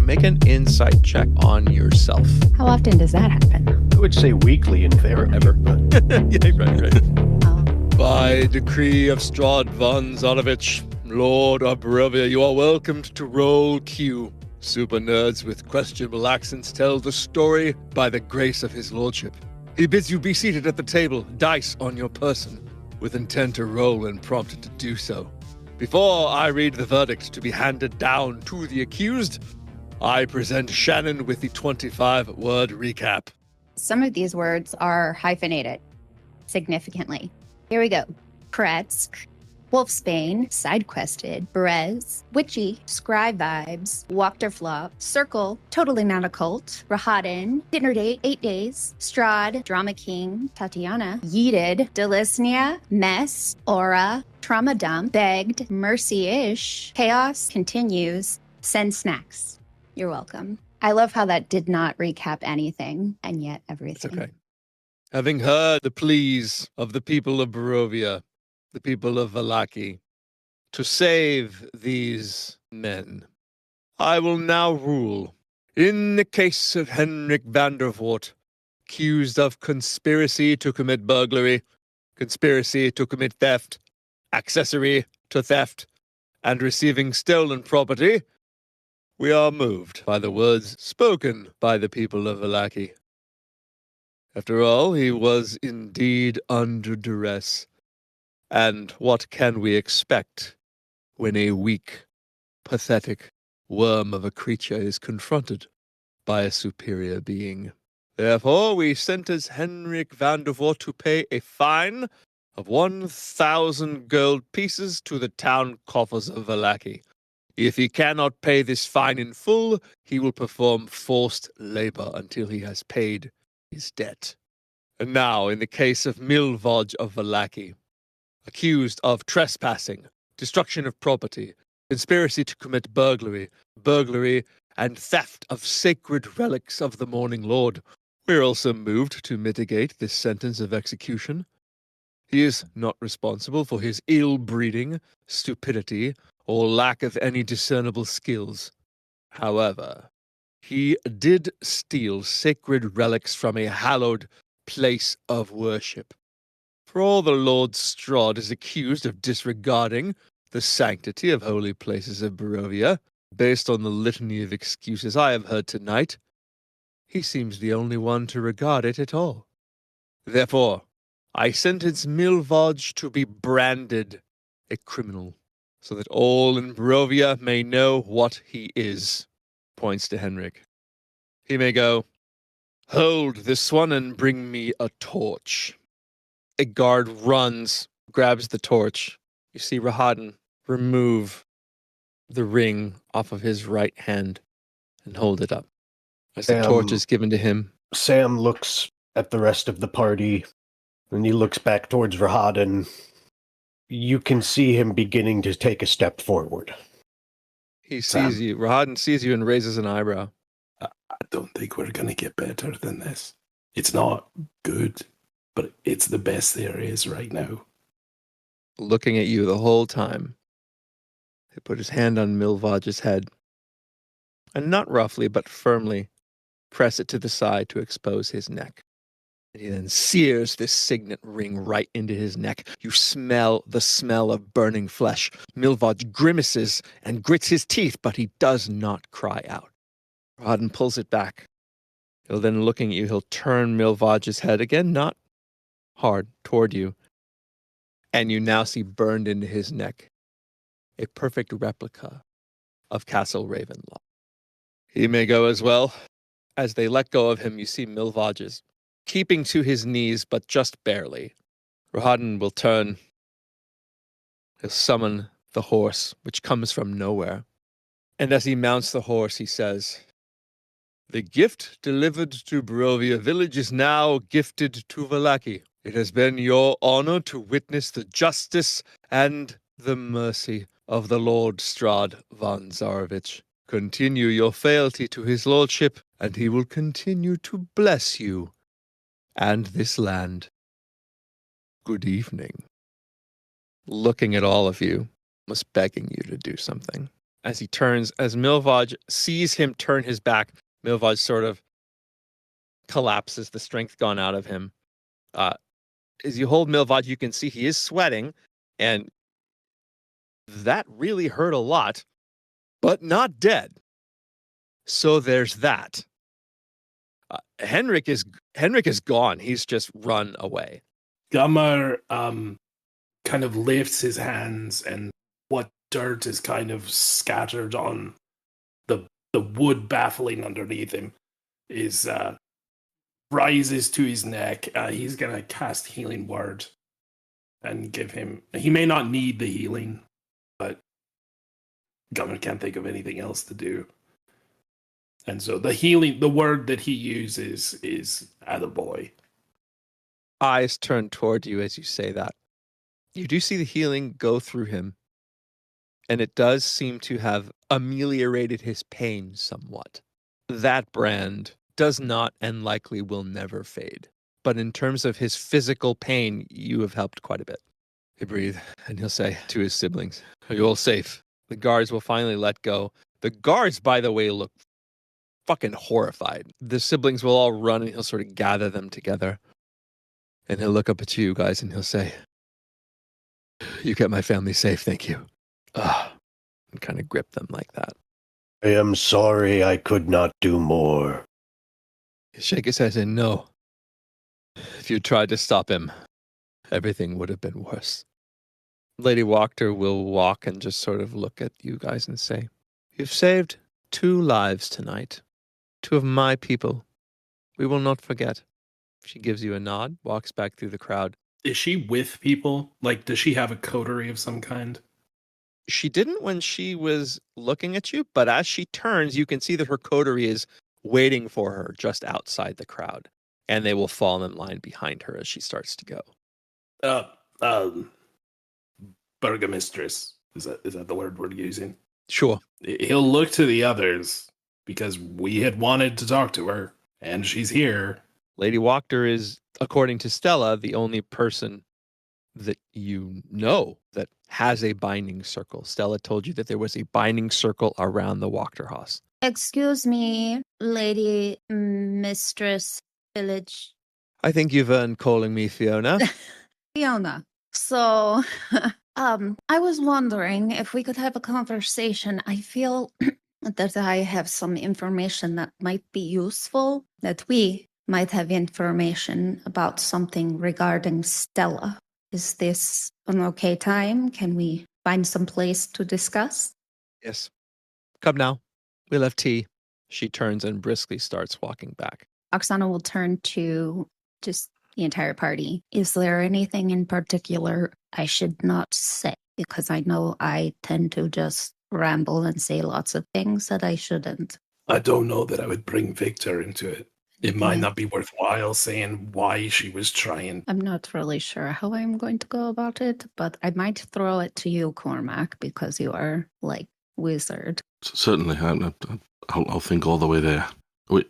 make an insight check on yourself. How often does that happen? I would say weekly in theory. Ever. Yeah, right. Oh. By decree of Strahd von Zarovich, Lord of Barovia, you are welcomed to RollQ. Super nerds with questionable accents tell the story by the grace of his lordship. He bids you be seated at the table, dice on your person, with intent to roll when prompted to do so. Before I read the verdict to be handed down to the accused, I present Shannon with the 25-word recap. Some of these words are hyphenated significantly. Here we go. Kretsk, Wolfsbane, Sidequested, Berez, Witchy, Scribe Vibes, Wachter Flop, Circle, Totally Not Occult, Rahadin, Dinner Date, 8 Days, Strahd, Drama King, Tatiana, Yeeted, Delisnia, Mess, Aura, Trauma Dump, Begged, Mercy-ish, Chaos, Continues, Send Snacks. You're welcome. I love how that did not recap anything, and yet everything. It's okay. Having heard the pleas of the people of Barovia, the people of Vallaki, to save these men, I will now rule. In the case of Henrik van der Voort, accused of conspiracy to commit burglary, conspiracy to commit theft, accessory to theft, and receiving stolen property, we are moved by the words spoken by the people of Vallaki. After all, he was indeed under duress. And what can we expect when a weak, pathetic worm of a creature is confronted by a superior being? Therefore, we sentence Henrik van der Voort to pay a fine of 1,000 gold pieces to the town coffers of Vallaki. If he cannot pay this fine in full, he will perform forced labor until he has paid his debt. And now, in the case of Milvaj of Vallaki, accused of trespassing, destruction of property, conspiracy to commit burglary, and theft of sacred relics of the Morning Lord, we are also moved to mitigate this sentence of execution. He is not responsible for his ill-breeding, stupidity, or lack of any discernible skills. However, he did steal sacred relics from a hallowed place of worship. For all the Lord Strahd is accused of disregarding the sanctity of holy places of Barovia, based on the litany of excuses I have heard tonight, he seems the only one to regard it at all. Therefore, I sentence Milvaj to be branded a criminal, so that all in Barovia may know what he is. Points to Henrik. He may go, hold this one and bring me a torch. A guard runs, grabs the torch. You see Rahadin remove the ring off of his right hand and hold it up. As the torch is given to him, Sam looks at the rest of the party, and he looks back towards Rahadin. You can see him beginning to take a step forward. he sees you. Rahadin sees you and raises an eyebrow. I don't think we're going to get better than this. It's not good, but it's the best there is right now. Looking at you the whole time, he put his hand on Milvaj's head, and not roughly, but firmly, press it to the side to expose his neck. And he then sears this signet ring right into his neck. You smell the smell of burning flesh. Milvaj grimaces and grits his teeth, but he does not cry out. Rahadin pulls it back. He'll then, looking at you, he'll turn Milvaj's head again, not hard, toward you. And you now see burned into his neck a perfect replica of Castle Ravenloft. He may go as well. As they let go of him, you see Milvaj is keeping to his knees, but just barely. Rahadin will turn. He'll summon the horse, which comes from nowhere. And as he mounts the horse, he says, the gift delivered to Barovia village is now gifted to Vallaki. It has been your honor to witness the justice and the mercy of the Lord Strahd von Zarovich. Continue your fealty to his lordship, and he will continue to bless you and this land. Good evening. Looking at all of you, almost begging you to do something. as he turns, as Milvaj sees him turn his back, Milvaj sort of collapses, the strength gone out of him. As you hold Milvaj, you can see he is sweating, and that really hurt a lot, but not dead. So there's that. Henrik is gone. He's just run away. Gummer kind of lifts his hands, and what dirt is kind of scattered on the wood baffling underneath him is rises to his neck. He's gonna cast Healing Word and give him. He may not need the healing, but Gummer can't think of anything else to do. And so the word that he uses is attaboy. Eyes turn toward you as you say that. You do see the healing go through him, and it does seem to have ameliorated his pain somewhat. That brand does not and likely will never fade. But in terms of his physical pain, you have helped quite a bit. He'll breathe, and he'll say to his siblings, "Are you all safe?" The guards will finally let go. The guards, by the way, look fucking horrified. The siblings will all run, and he'll sort of gather them together. And he'll look up at you guys, and he'll say, "You kept my family safe, thank you." And kind of grip them like that. I am sorry I could not do more. He'll shake his head and no. If you tried to stop him, everything would have been worse. Lady Wachter will walk and just sort of look at you guys and say, "You've saved 2 lives tonight. 2 of my people. We will not forget." She gives you a nod, walks back through the crowd. Is she with people? Like, does she have a coterie of some kind? She didn't when she was looking at you, but as she turns, you can see that her coterie is waiting for her just outside the crowd, and they will fall in line behind her as she starts to go. Burgomistress. Is that the word we're using? Sure. He'll look to the others because we had wanted to talk to her, and she's here. Lady Wachter is, according to Stella, the only person that you know that has a binding circle. Stella told you that there was a binding circle around the Wachter house. Excuse me, Lady Mistress Village. I think you've earned calling me Fiona. Fiona. So, I was wondering if we could have a conversation. I feel that I have some information that might be useful, that we might have information about something regarding Stella. Is this an okay time? Can we find some place to discuss? Yes. Come now. We'll have tea. She turns and briskly starts walking back. Oksana will turn to just the entire party. Is there anything in particular I should not say? Because I know I tend to just ramble and say lots of things that I shouldn't. I don't know that I would bring Victor into it. It might not be worthwhile saying why she was trying. I'm not really sure how I'm going to go about it, but I might throw it to you, Cormac, because you are, like, wizard. Certainly. I'll think all the way there. We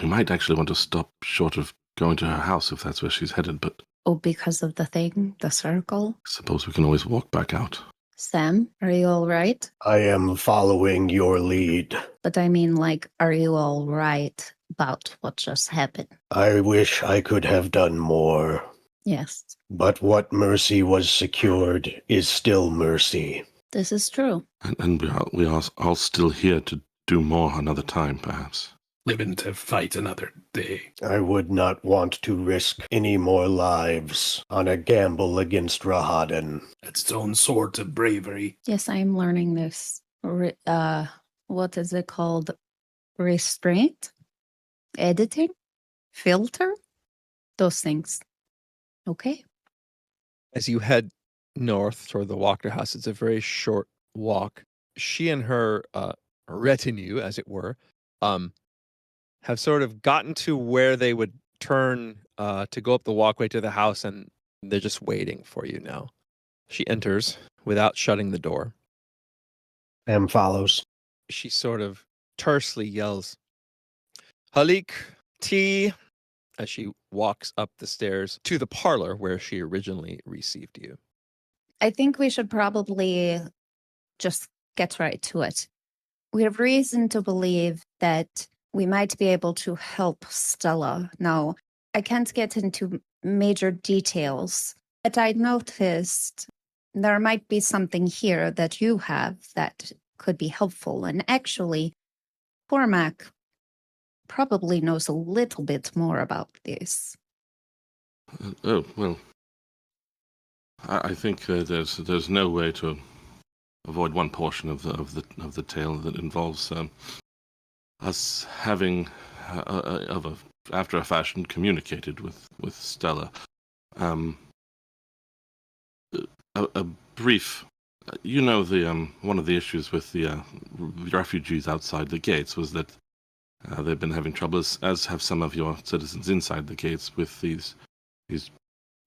might actually want to stop short of going to her house if that's where she's headed, but... Oh, because of the thing? The circle? I suppose we can always walk back out. Sam, are you all right? I am following your lead. But I mean, like, are you all right about what just happened? I wish I could have done more. Yes. But what mercy was secured is still mercy. This is true. And we are all still here to do more another time, perhaps. Living to fight another day. I would not want to risk any more lives on a gamble against Rahaden. That's its own sort of bravery. Yes, I am learning this. What is it called? Restraint? Editing? Filter? Those things. Okay. As you head north toward the Wachter house, it's a very short walk. She and her retinue, as it were, have sort of gotten to where they would turn to go up the walkway to the house, and they're just waiting for you now. She enters without shutting the door. Am follows. She sort of tersely yells, "Halik, tea," as she walks up the stairs to the parlor where she originally received you. I think we should probably just get right to it. We have reason to believe that we might be able to help Stella. Now, I can't get into major details, but I noticed there might be something here that you have that could be helpful. And actually, Cormac probably knows a little bit more about this. Oh, well, I think there's no way to avoid one portion of the tale that involves us having, after a fashion, communicated with Stella. A brief. You know, one of the issues with the refugees outside the gates was that they've been having trouble, as have some of your citizens inside the gates, with these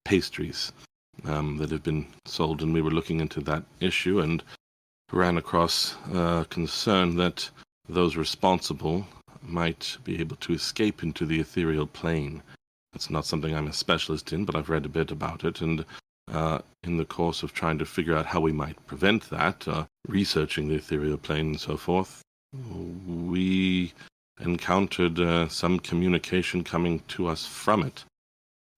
pastries that have been sold, and we were looking into that issue and ran across concern that those responsible might be able to escape into the ethereal plane. It's not something I'm a specialist in, but I've read a bit about it, and in the course of trying to figure out how we might prevent that, researching the ethereal plane and so forth, we encountered some communication coming to us from it,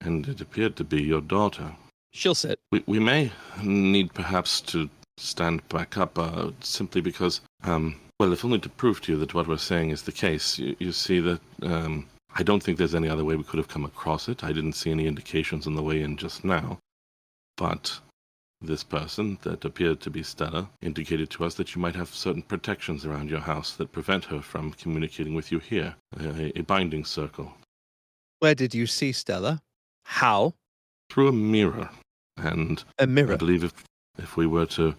and it appeared to be your daughter. She'll sit. We may need perhaps to stand back up simply because, well, if only to prove to you that what we're saying is the case. You see that I don't think there's any other way we could have come across it. I didn't see any indications on the way in just now. But this person that appeared to be Stella indicated to us that you might have certain protections around your house that prevent her from communicating with you here, a binding circle. Where did you see Stella? How? Through a mirror. And A mirror. I believe if we were to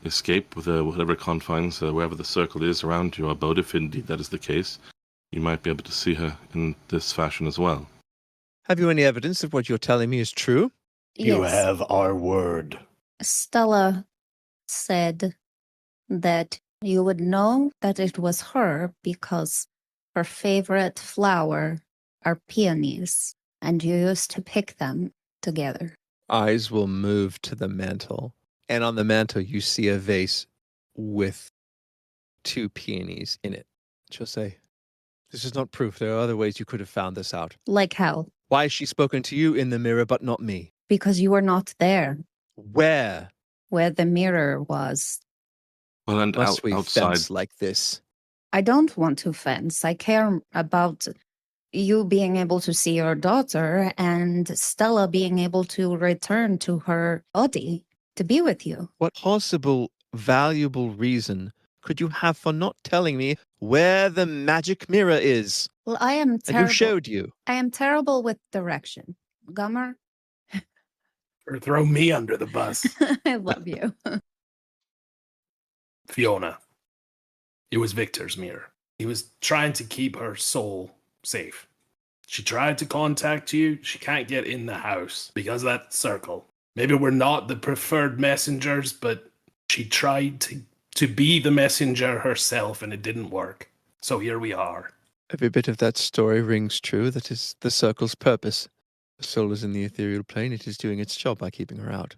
escape with whatever confines, wherever the circle is around your abode, if indeed that is the case, you might be able to see her in this fashion as well. Have you any evidence that what you're telling me is true? You Yes. have our word. Stella said that you would know that it was her because her favorite flower are peonies, and you used to pick them together. Eyes will move to the mantle, and on the mantle you see a vase with 2 peonies in it. She'll say, "This is not proof. There are other ways you could have found this out. Like how? Why has she spoken to you in the mirror but not me? Because you were not there Where where the mirror was. Well, and must we outside, fence like this?" I don't want to fence. I care about you being able to see your daughter and Stella being able to return to her body to be with you. What possible valuable reason could you have for not telling me where the magic mirror is? Well, I am And who terrible. showed you? I am terrible with direction. Gummer, Or throw me under the bus. I love you. Fiona. It was Victor's mirror. He was trying to keep her soul safe. She tried to contact you. She can't get in the house because of that circle. Maybe we're not the preferred messengers, but she tried to be the messenger herself and it didn't work. So here we are. Every bit of that story rings true. That is the circle's purpose. The soul is in the ethereal plane. It is doing its job by keeping her out.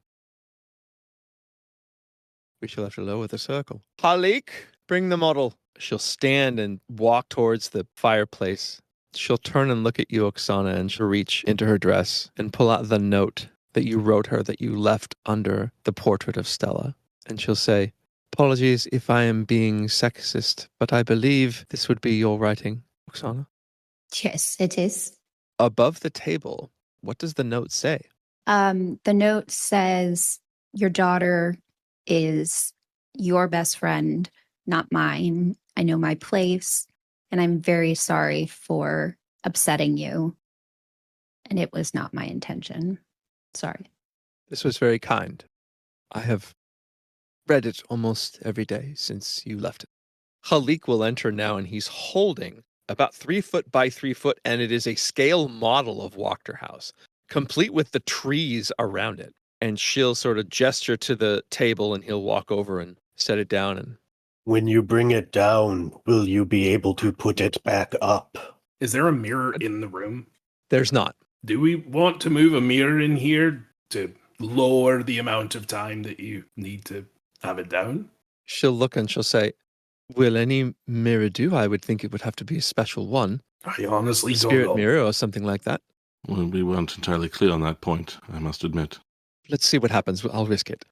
We shall have to lower the circle. Halik, bring the model. She'll stand and walk towards the fireplace. She'll turn and look at you, Oksana, and she'll reach into her dress and pull out the note that you wrote her that you left under the portrait of Stella. And she'll say, "Apologies if I am being sexist, but I believe this would be your writing, Oksana." Yes, it is. Above the table, what does the note say? The note says, your daughter is your best friend, not mine. I know my place, and I'm very sorry for upsetting you. And it was not my intention. Sorry. This was very kind. I have read it almost every day since you left it. Halik will enter now, and he's holding about 3 foot by 3 foot, and it is a scale model of Wachter House, complete with the trees around it. And she'll sort of gesture to the table, and he'll walk over and set it down. And When you bring it down, will you be able to put it back up? Is there a mirror in the room? there's not. Do we want to move a mirror in here to lower the amount of time that you need to have it down? She'll look and she'll say, will any mirror do? I would think it would have to be a special one. I honestly A don't spirit know. mirror or something like that. Well, we weren't entirely clear on that point, I must admit. Let's see what happens. I'll risk it.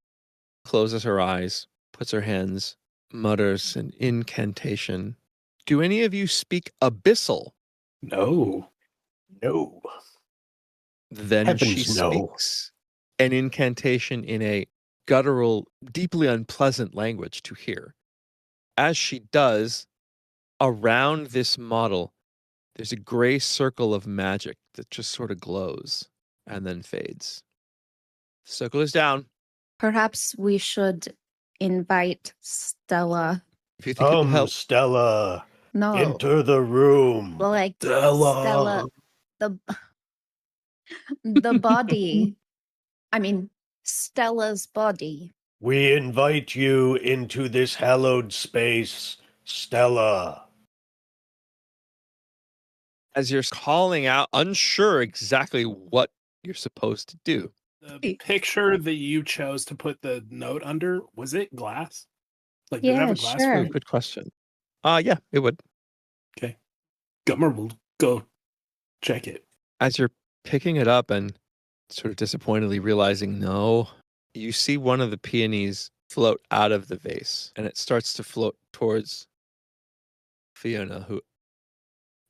Closes her eyes, puts her hands, mutters an incantation. Do any of you speak Abyssal? No. No. Then Heavens, she no. speaks an incantation in a guttural, deeply unpleasant language to hear. As she does, around this model, there's a gray circle of magic that just sort of glows and then fades. The circle is down. Perhaps we should invite Stella. If you think it will help, Stella, No, enter the room. well, like Stella. the the body. I mean, Stella's body. We invite you into this hallowed space, Stella. as you're calling out, unsure exactly what you're supposed to do. The picture that you chose to put the note under, was it glass? Like, did it have Yeah, a glass sure. frame? Good question. Yeah, it would. Okay. Gummer will go check it. As you're picking it up and sort of disappointedly realizing no, you see one of the peonies float out of the vase, and it starts to float towards Fiona, who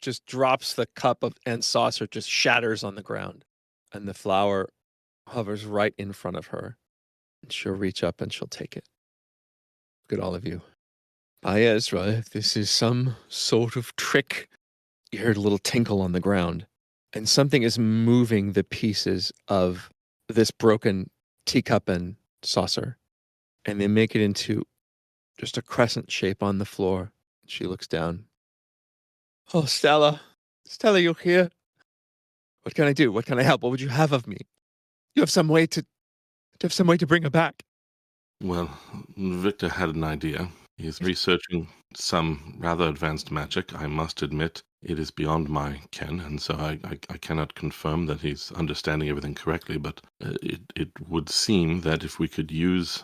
just drops the cup and saucer, just shatters on the ground, and the flower hovers right in front of her. And she'll reach up and she'll take it. Look at all of you. By Ezra, if this is some sort of trick. You heard a little tinkle on the ground, and something is moving the pieces of this broken teacup and saucer, and they make it into just a crescent shape on the floor. She looks down. Oh, Stella. Stella, you're here. What can I do? What can I help? What would you have of me? You have some way to bring her back. Well, Victor had an idea. He's researching some rather advanced magic. I must admit, it is beyond my ken, and so I cannot confirm that he's understanding everything correctly, but it would seem that if we could use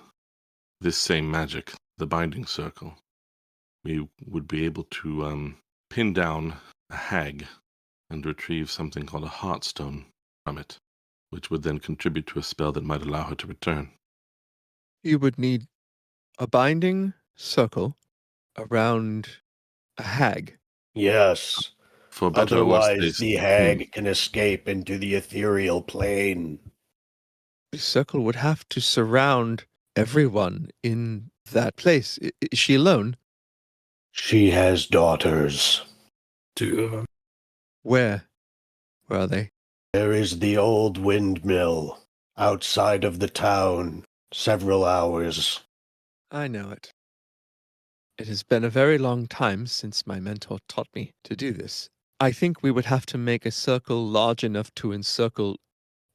this same magic, the binding circle, we would be able to pin down a hag and retrieve something called a heartstone from it, which would then contribute to a spell that might allow her to return. You would need a binding circle around a hag. Yes. For better or worse Otherwise, taste. the hag can escape into the ethereal plane. The circle would have to surround everyone in that place. Is she alone? She has daughters. 2 of them. Where? Where are they? There is the old windmill outside of the town, several hours. I know it. It has been a very long time since my mentor taught me to do this. I think we would have to make a circle large enough to encircle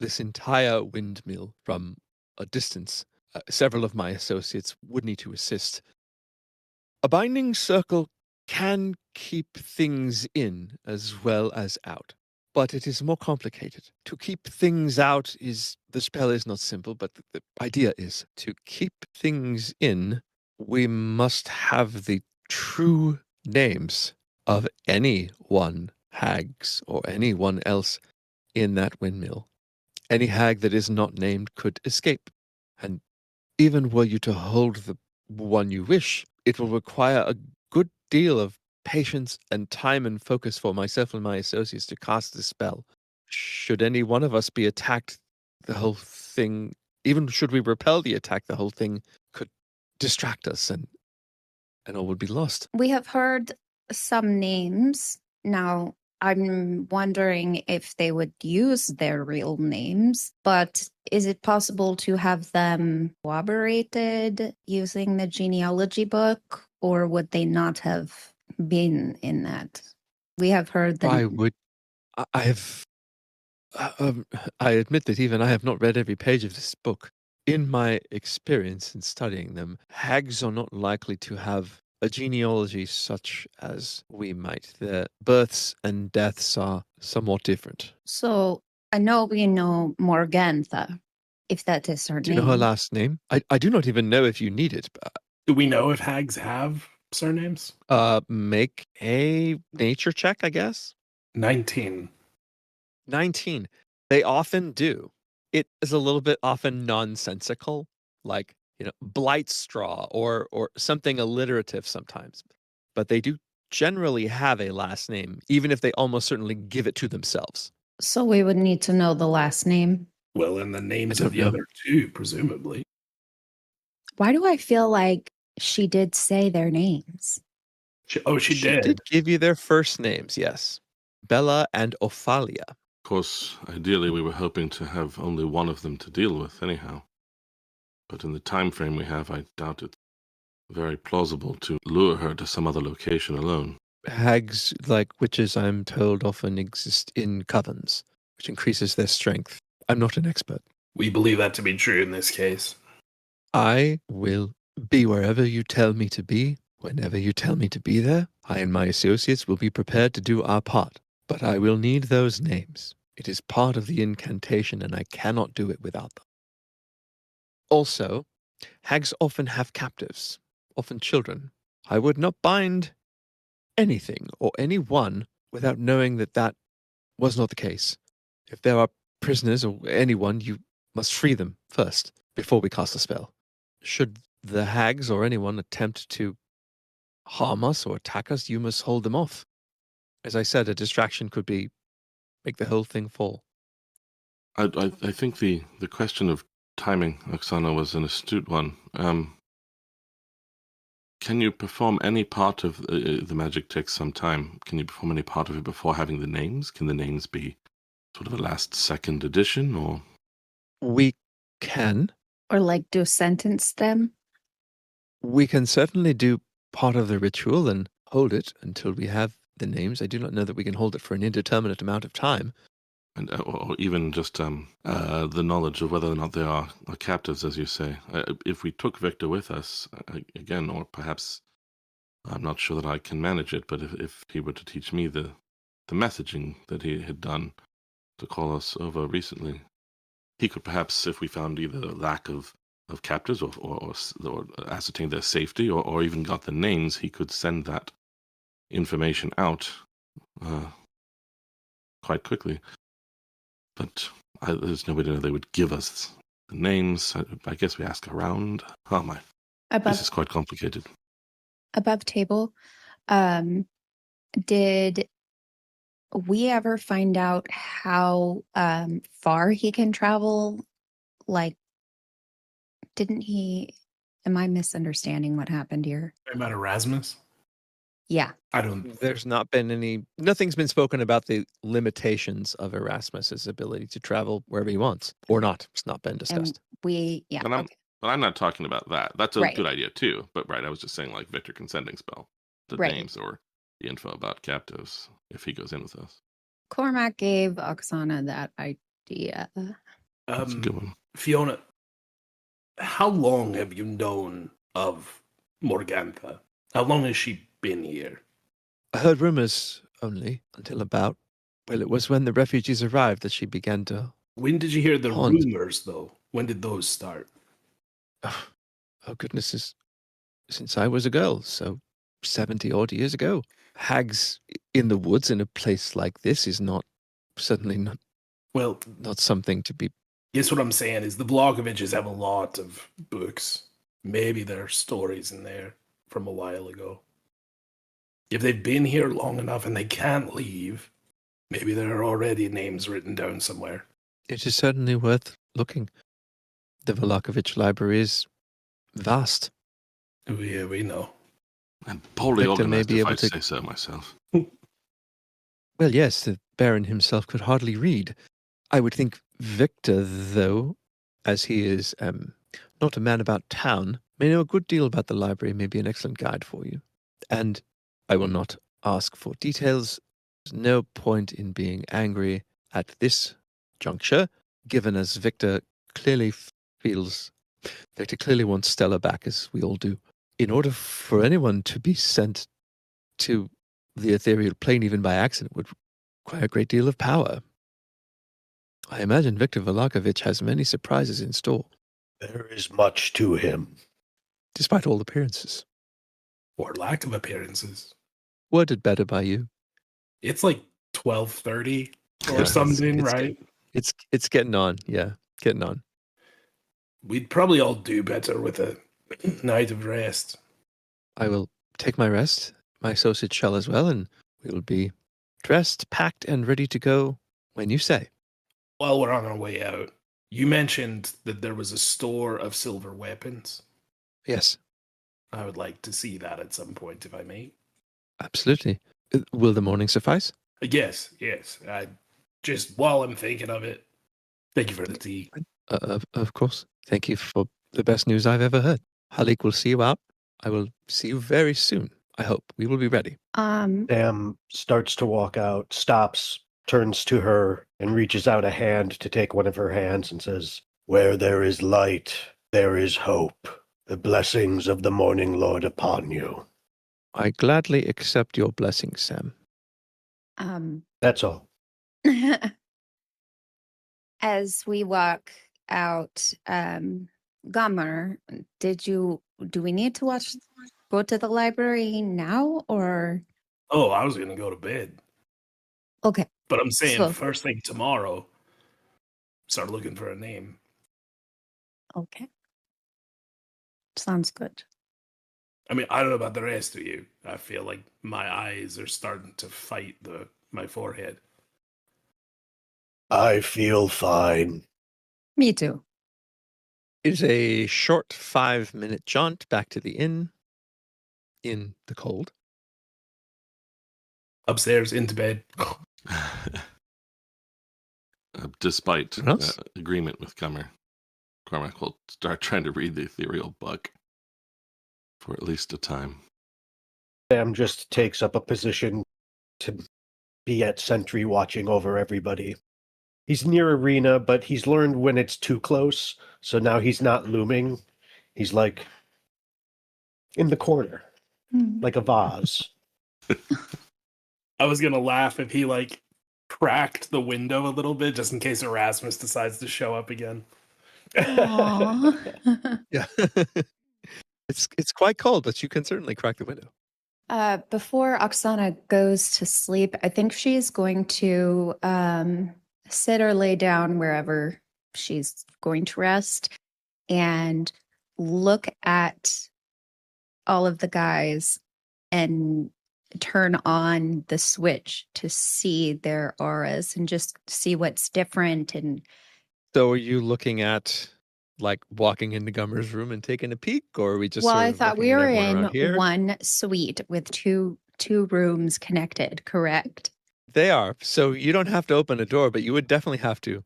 this entire windmill from a distance. Several of my associates would need to assist. A binding circle can keep things in as well as out, but it is more complicated. To keep things out the spell is not simple, but the idea is to keep things in. We must have the true names of anyone, hags, or anyone else in that windmill. Any hag that is not named could escape. And even were you to hold the one you wish, it will require a good deal of patience and time and focus for myself and my associates to cast the spell. Should any one of us be attacked, the whole thing, even should we repel the attack, the whole thing could distract us and all would be lost. We have heard some names. Now, I'm wondering if they would use their real names, but is it possible to have them corroborated using the genealogy book, or would they not have been in that? We have heard that. I admit that even I have not read every page of this book. In my experience in studying them, hags are not likely to have a genealogy such as we might. Their births and deaths are somewhat different. So I know we know Morgantha, if that is her Do you name. know her last name? I do not even know if you need it. Do we know if hags have surnames? Make a nature check, I guess. 19. 19. They often do. It is a little bit often nonsensical, like, blight straw or something alliterative sometimes. But they do generally have a last name, even if they almost certainly give it to themselves. So we would need to know the last name. Well, and the names I of the don't know. other two, presumably. Why do I feel like she did say their names? She did. did give you their first names, yes. Bella and Ophalia. Of course, ideally we were hoping to have only one of them to deal with anyhow. But in the time frame we have, I doubt it. Very plausible to lure her to some other location alone. Hags, like witches, I'm told, often exist in covens, which increases their strength. I'm not an expert. We believe that to be true in this case. I will be wherever you tell me to be, whenever you tell me to be there. I and my associates will be prepared to do our part, but I will need those names. It is part of the incantation, and I cannot do it without them. Also, hags often have captives, often children. I would not bind anything or anyone without knowing that that was not the case. If there are prisoners or anyone, you must free them first before we cast a spell. Should the hags or anyone attempt to harm us or attack us, you must hold them off. As I said, a distraction could make the whole thing fall. I think the question of timing, Oksana, was an astute one. Can you perform any part of the magic takes some time? Can you perform any part of it before having the names? Can the names be sort of a last second addition, or? We can. Or like do sentence them? We can certainly do part of the ritual and hold it until we have the names. I do not know that we can hold it for an indeterminate amount of time. And, or even just the knowledge of whether or not they are captives, as you say. If we took Victor with us, again, or perhaps, I'm not sure that I can manage it, but if he were to teach me the messaging that he had done to call us over recently, he could perhaps, if we found either a lack of captives or ascertain their safety or even got the names, he could send that information out quite quickly. But there's no way to know they would give us the names. I guess we ask around. Oh my, this is quite complicated. Above table, did we ever find out how far he can travel? Like, didn't he? Am I misunderstanding what happened here? About Erasmus? Yeah. I don't. There's not been nothing's been spoken about the limitations of Erasmus's ability to travel wherever he wants or not. It's not been discussed. And But I'm not talking about that. That's a Right. good idea too. But I was just saying like Victor can sending spell the Right. names or the info about captives if he goes in with us. Cormac gave Oksana that idea. That's a good one. Fiona, how long have you known of Morgantha? How long has she been here? I heard rumors only until about, well, it was when the refugees arrived that she began to. When did you hear the Haunt. rumors, though? When did those start? Oh, goodness, since I was a girl, so 70 odd years ago. Hags in the woods in a place like this is certainly not something to be. Guess what I'm saying is the Vlahoviches have a lot of books. Maybe there are stories in there from a while ago. If they've been here long enough and they can't leave, maybe there are already names written down somewhere. It is certainly worth looking. The Vlahovic library is vast. Yeah, we know. And poorly Victor may organized, be if able I to- say so myself. Well, yes, the Baron himself could hardly read. I would think Victor, though, as he is not a man about town, may know a good deal about the library, may be an excellent guide for you. And I will not ask for details. There's no point in being angry at this juncture, given as Victor clearly wants Stella back, as we all do. In order for anyone to be sent to the ethereal plane, even by accident, would require a great deal of power. I imagine Victor Vlahovic has many surprises in store. There is much to him. despite all appearances. Or lack of appearances. Worded better by you. It's like 12:30 or Yeah, something, it's right? It's getting on. Yeah, getting on. We'd probably all do better with a night of rest. I will take my rest. My associate shall as well, and we will be dressed, packed, and ready to go when you say. While we're on our way out, you mentioned that there was a store of silver weapons. Yes, I would like to see that at some point, if I may. absolutely. Will the morning suffice? Yes. I just while I'm thinking of it, thank you for the tea. Of course. Thank you for the best news I've ever heard. Halik will see you out. I will see you very soon. I hope we will be ready. Sam starts to walk out, stops, turns to her, and reaches out a hand to take one of her hands and says, "Where there is light, there is hope. The blessings of the Morning Lord upon you." I gladly accept your blessing, Sam. That's all. As we walk out, Gomer, do we need to go to the library now or? Oh, I was gonna go to bed. Okay. But I'm saying So- first thing tomorrow, start looking for a name. Okay. Sounds good. I mean, I don't know about the rest of you. I feel like my eyes are starting to fight my forehead. I feel fine. Me too. It is a short 5-minute jaunt back to the inn in the cold. Upstairs, into bed. Despite What else? agreement with Cormac will start trying to read the ethereal book for at least a time. Sam just takes up a position to be at sentry watching over everybody. He's near Arena, but he's learned when it's too close, so now he's not looming. He's like in the corner, like a vase. I was gonna laugh if he like cracked the window a little bit just in case Erasmus decides to show up again. Aww. Yeah. It's quite cold, but you can certainly crack the window. Before Oksana goes to sleep, I think she's going to sit or lay down wherever she's going to rest and look at all of the guys and turn on the switch to see their auras and just see what's different. And So are you looking at like walking into Gummer's room and taking a peek, or are we just well, sort I of thought looking we at were everyone in around here? one suite with two rooms connected, correct? They are. So you don't have to open a door, but you would definitely have to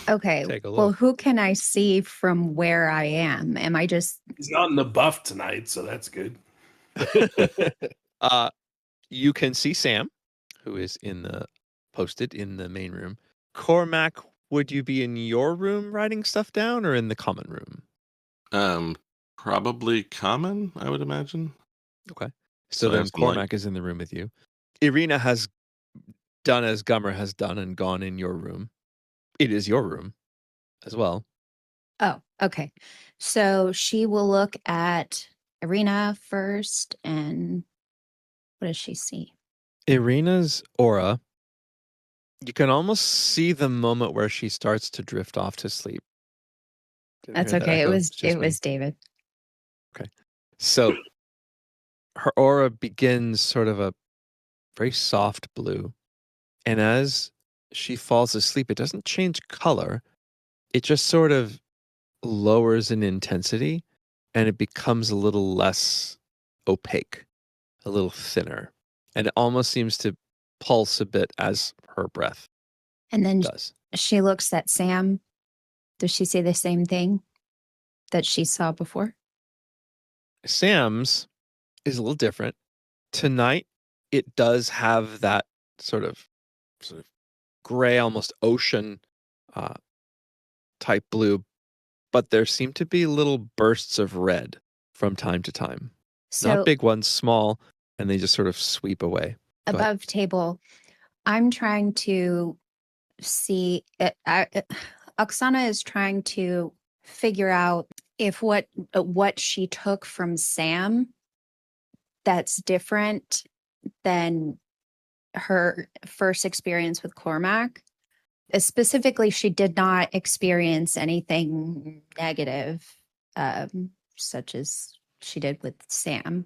Okay. take a Well, look. who can I see from where I am? Am I just He's not in the buff tonight, so that's good. You can see Sam, who is posted in the main room. Cormac, would you be in your room writing stuff down or in the common room? Probably common, I would imagine. Okay. So So I then have some light. Cormac is in the room with you. Irina has done as Gummer has done and gone in your room. It is your room as well. Oh, okay. So she will look at Arena first and what does she see? Irina's aura, you can almost see the moment where she starts to drift off to sleep. Didn't That's hear that okay. It echo. was It's just it me. was David. So her aura begins sort of a very soft blue. And as she falls asleep, it doesn't change color. It just sort of lowers in intensity and it becomes a little less opaque, a little thinner. And it almost seems to pulse a bit as her breath And then does. she looks at Sam. Does she say the same thing that she saw before? Sam's is a little different. Tonight, it does have that sort of gray, almost ocean type blue, but there seem to be little bursts of red from time to time. So Not big ones, small, and they just sort of sweep away. Go ahead. above table, I'm trying to see it. Oksana is trying to figure out if what she took from Sam that's different than her first experience with Cormac. Specifically, she did not experience anything negative, such as she did with Sam.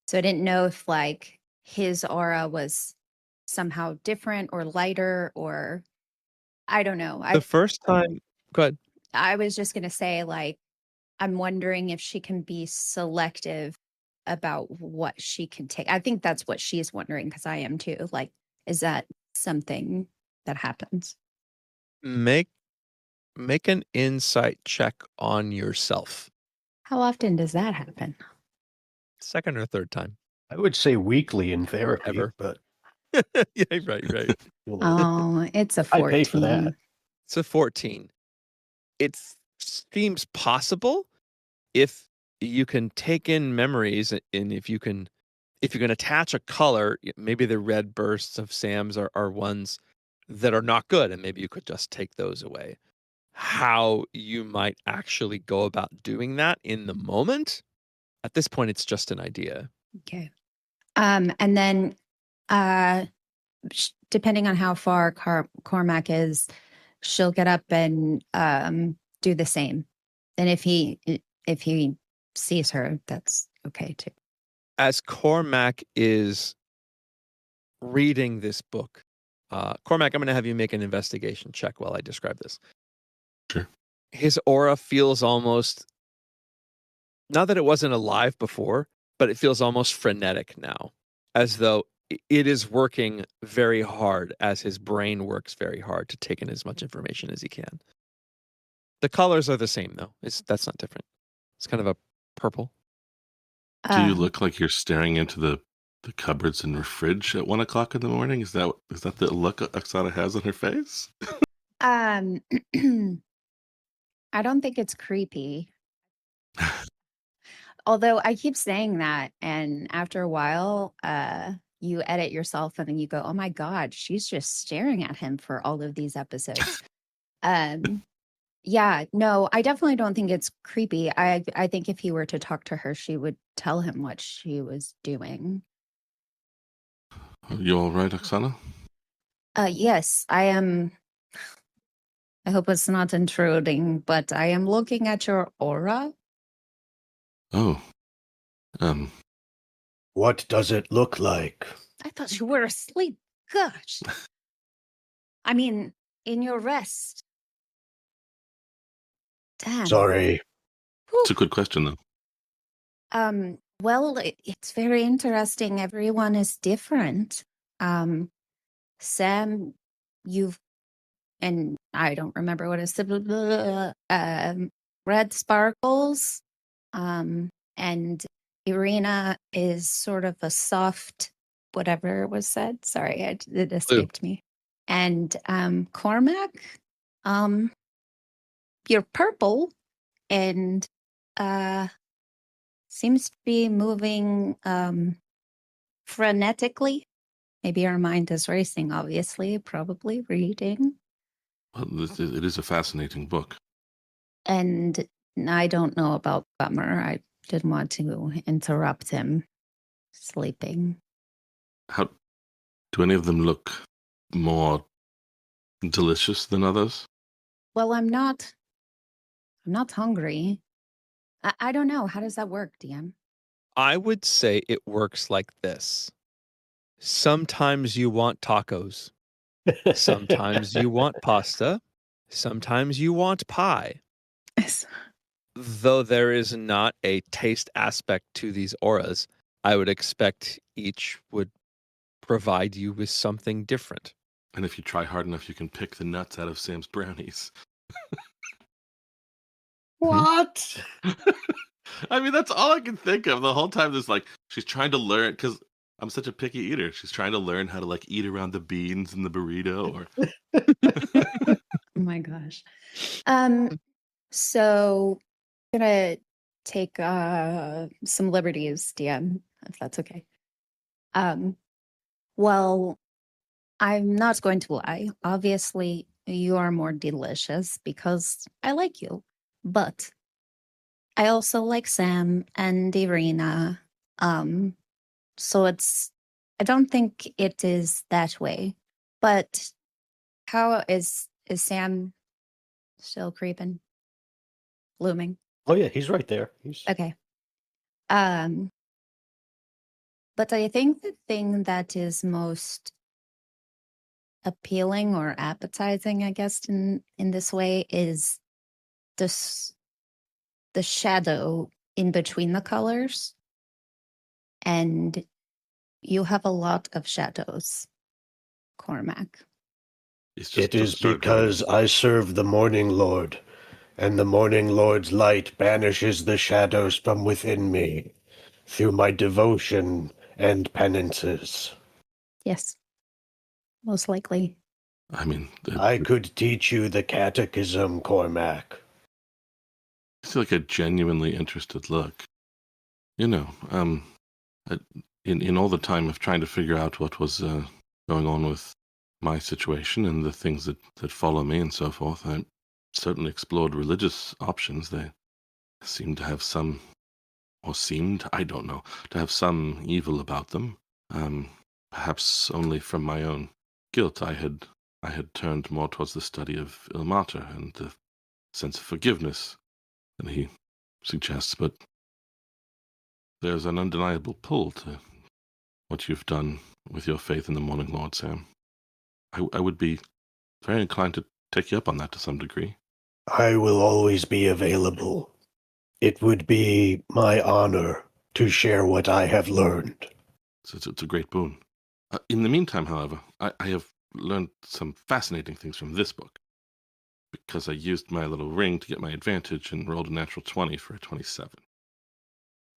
So I didn't know if like his aura was somehow different or lighter, or I don't know. The first time, go ahead. I was just going to say, like, I'm wondering if she can be selective about what she can take. I think that's what she's wondering, because I am too. Like, is that something that happens? Make an insight check on yourself. How often does that happen? Second or third time. I would say weekly in therapy, Ever. but Yeah, right. you know, Oh, it's a 14. I pay for that. It's a 14. It seems possible if you can take in memories, and if you can attach a color. Maybe the red bursts of Sam's are ones that are not good, and maybe you could just take those away. How you might actually go about doing that in the moment, at this point, it's just an idea. Okay. And then depending on how far Cormac is, she'll get up and do the same. And if he sees her, that's okay too. As Cormac is reading this book, Cormac, I'm going to have you make an investigation check while I describe this. Sure. His aura feels almost, not that it wasn't alive before, but it feels almost frenetic now, as though it is working very hard, as his brain works very hard to take in as much information as he can. The colors are the same, though. That's not different. It's kind of a purple. Do you look like you're staring into the cupboards in your fridge at 1 o'clock in the morning? Is that the look Oksana has on her face? I don't think it's creepy. Although I keep saying that, and after a while, you edit yourself and then you go, "Oh my God, she's just staring at him for all of these episodes." Yeah, no, I definitely don't think it's creepy. I think if he were to talk to her, she would tell him what she was doing. Are you all right, Oksana? Yes, I am. I hope it's not intruding, but I am looking at your aura. Oh. What does it look like? I thought you were asleep. Gosh. I mean, in your rest. Damn. Sorry. It's a good question, though. Well, it's very interesting. Everyone is different. Sam, and I don't remember what it's, red sparkles. And Irina is sort of a soft, whatever was said. Sorry, it escaped me. And Cormac, you're purple and seems to be moving frenetically. Maybe our mind is racing, obviously, probably reading. Well, it is a fascinating book. And I don't know about Bummer. I didn't want to interrupt him sleeping. How do any of them look more delicious than others? Well, I'm not hungry. I don't know. How does that work, DM? I would say it works like this. Sometimes you want tacos. Sometimes you want pasta. Sometimes you want pie. Though there is not a taste aspect to these auras, I would expect each would provide you with something different. And if you try hard enough, you can pick the nuts out of Sam's brownies. What? I mean, that's all I can think of the whole time. There's like, she's trying to learn, because I'm such a picky eater. She's trying to learn how to like eat around the beans in the burrito. Or Oh my gosh. So I'm gonna take some liberties, DM, if that's okay. Well, I'm not going to lie. Obviously, you are more delicious because I like you. But I also like Sam and Irina. So I don't think it is that way. But how is Sam still creeping? Looming? Oh yeah, he's right there. Okay. But I think the thing that is most appealing or appetizing, I guess, in this way is the shadow in between the colors. And you have a lot of shadows, Cormac. It's just It is absurd. because I serve the Morning Lord, and the Morning Lord's light banishes the shadows from within me through my devotion and penances. Yes, most likely. I mean, I could teach you the catechism, Cormac. it's like a genuinely interested look. You know, in all the time of trying to figure out what was going on with my situation and the things that follow me and so forth, I certainly explored religious options. They seemed to have some, or seemed, I don't know, to have some evil about them. Perhaps only from my own guilt, I had turned more towards the study of Ilmater and the sense of forgiveness than he suggests, but there's an undeniable pull to what you've done with your faith in the Morning Lord, Sam. I would be very inclined to take you up on that to some degree. I will always be available. It would be my honor to share what I have learned. It's a great boon. In the meantime, however, I have learned some fascinating things from this book, because I used my little ring to get my advantage and rolled a natural 20 for a 27.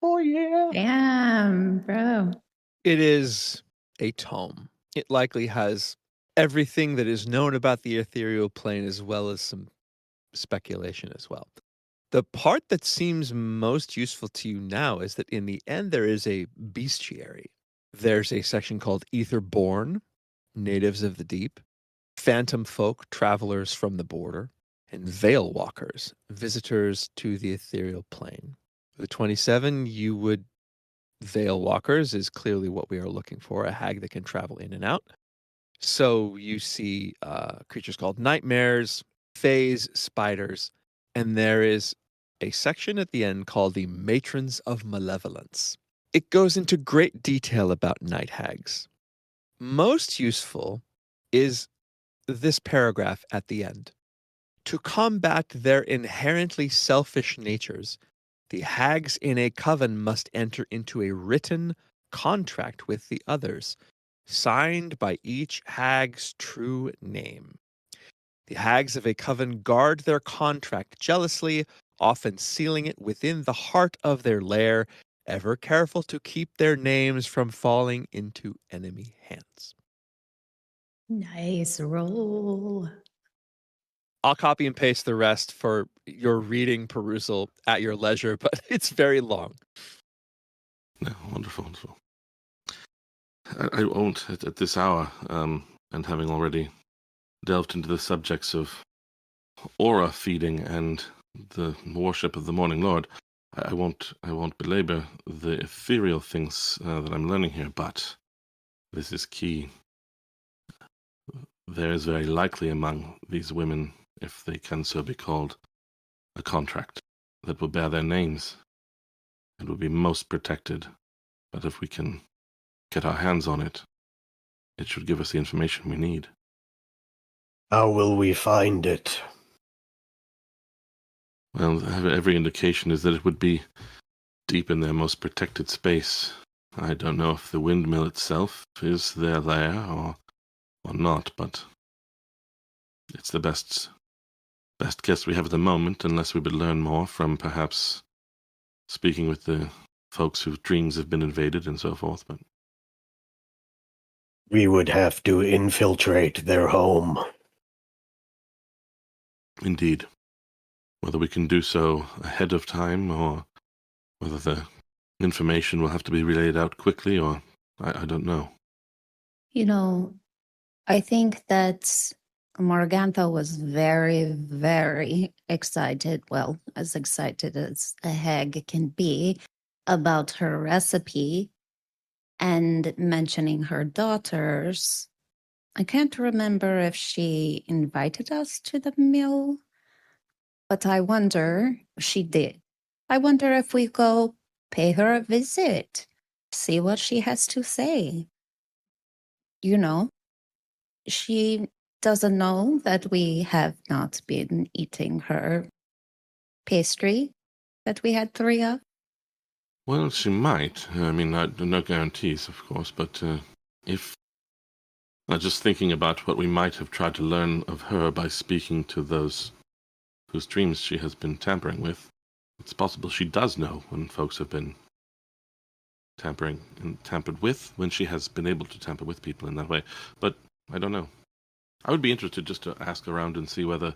Oh, yeah. Damn, bro. It is a tome. It likely has everything that is known about the ethereal plane as well as some speculation as well. The part that seems most useful to you now is that in the end there is a bestiary. There's a section called Etherborn, natives of the deep, phantom folk, travelers from the border, and veil walkers, visitors to the ethereal plane. The 27, you would veil walkers is clearly what we are looking for, a hag that can travel in and out. So you see creatures called nightmares, fays, spiders, and there is a section at the end called the Matrons of Malevolence. It goes into great detail about night hags. Most useful is this paragraph at the end. To combat their inherently selfish natures, the hags in a coven must enter into a written contract with the others, signed by each hag's true name. The hags of a coven guard their contract jealously, often sealing it within the heart of their lair, ever careful to keep their names from falling into enemy hands. Nice roll. I'll copy and paste the rest for your reading perusal at your leisure, but it's very long. No, wonderful, wonderful. I won't at this hour, and having already delved into the subjects of aura feeding and the worship of the Morning Lord, I won't belabor the ethereal things that I'm learning here, but this is key. There is very likely among these women, if they can so be called, a contract that will bear their names. It will be most protected, but if we can get our hands on it, it should give us the information we need. How will we find it? Well, every indication is that it would be deep in their most protected space. I don't know if the windmill itself is their lair or not, but it's the best guess we have at the moment, unless we would learn more from perhaps speaking with the folks whose dreams have been invaded and so forth. But We would have to infiltrate their home. indeed, whether we can do so ahead of time or whether the information will have to be relayed out quickly, or I don't know. You know, I think that Morgantha was very, very excited, well, as excited as a hag can be, about her recipe and mentioning her daughters. I can't remember if she invited us to the meal, but I wonder if she did. I wonder if we go pay her a visit, see what she has to say. You know, she doesn't know that we have not been eating her pastry that we had 3 of. Well, she might. I mean, no guarantees, of course, but if... just thinking about what we might have tried to learn of her by speaking to those whose dreams she has been tampering with, it's possible she does know when folks have been tampering and tampered with, when she has been able to tamper with people in that way. But I don't know. I would be interested just to ask around and see whether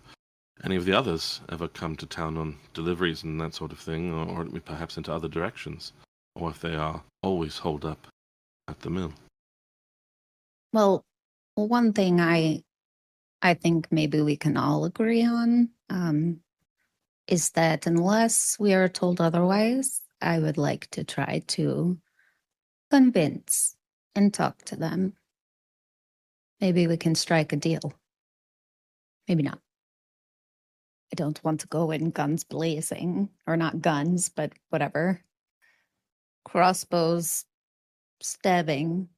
any of the others ever come to town on deliveries and that sort of thing, or perhaps into other directions, or if they are always holed up at the mill. Well, one thing I think maybe we can all agree on is that unless we are told otherwise, I would like to try to convince and talk to them. Maybe we can strike a deal. Maybe not. I don't want to go in guns blazing, or not guns, but whatever. Crossbows, stabbing.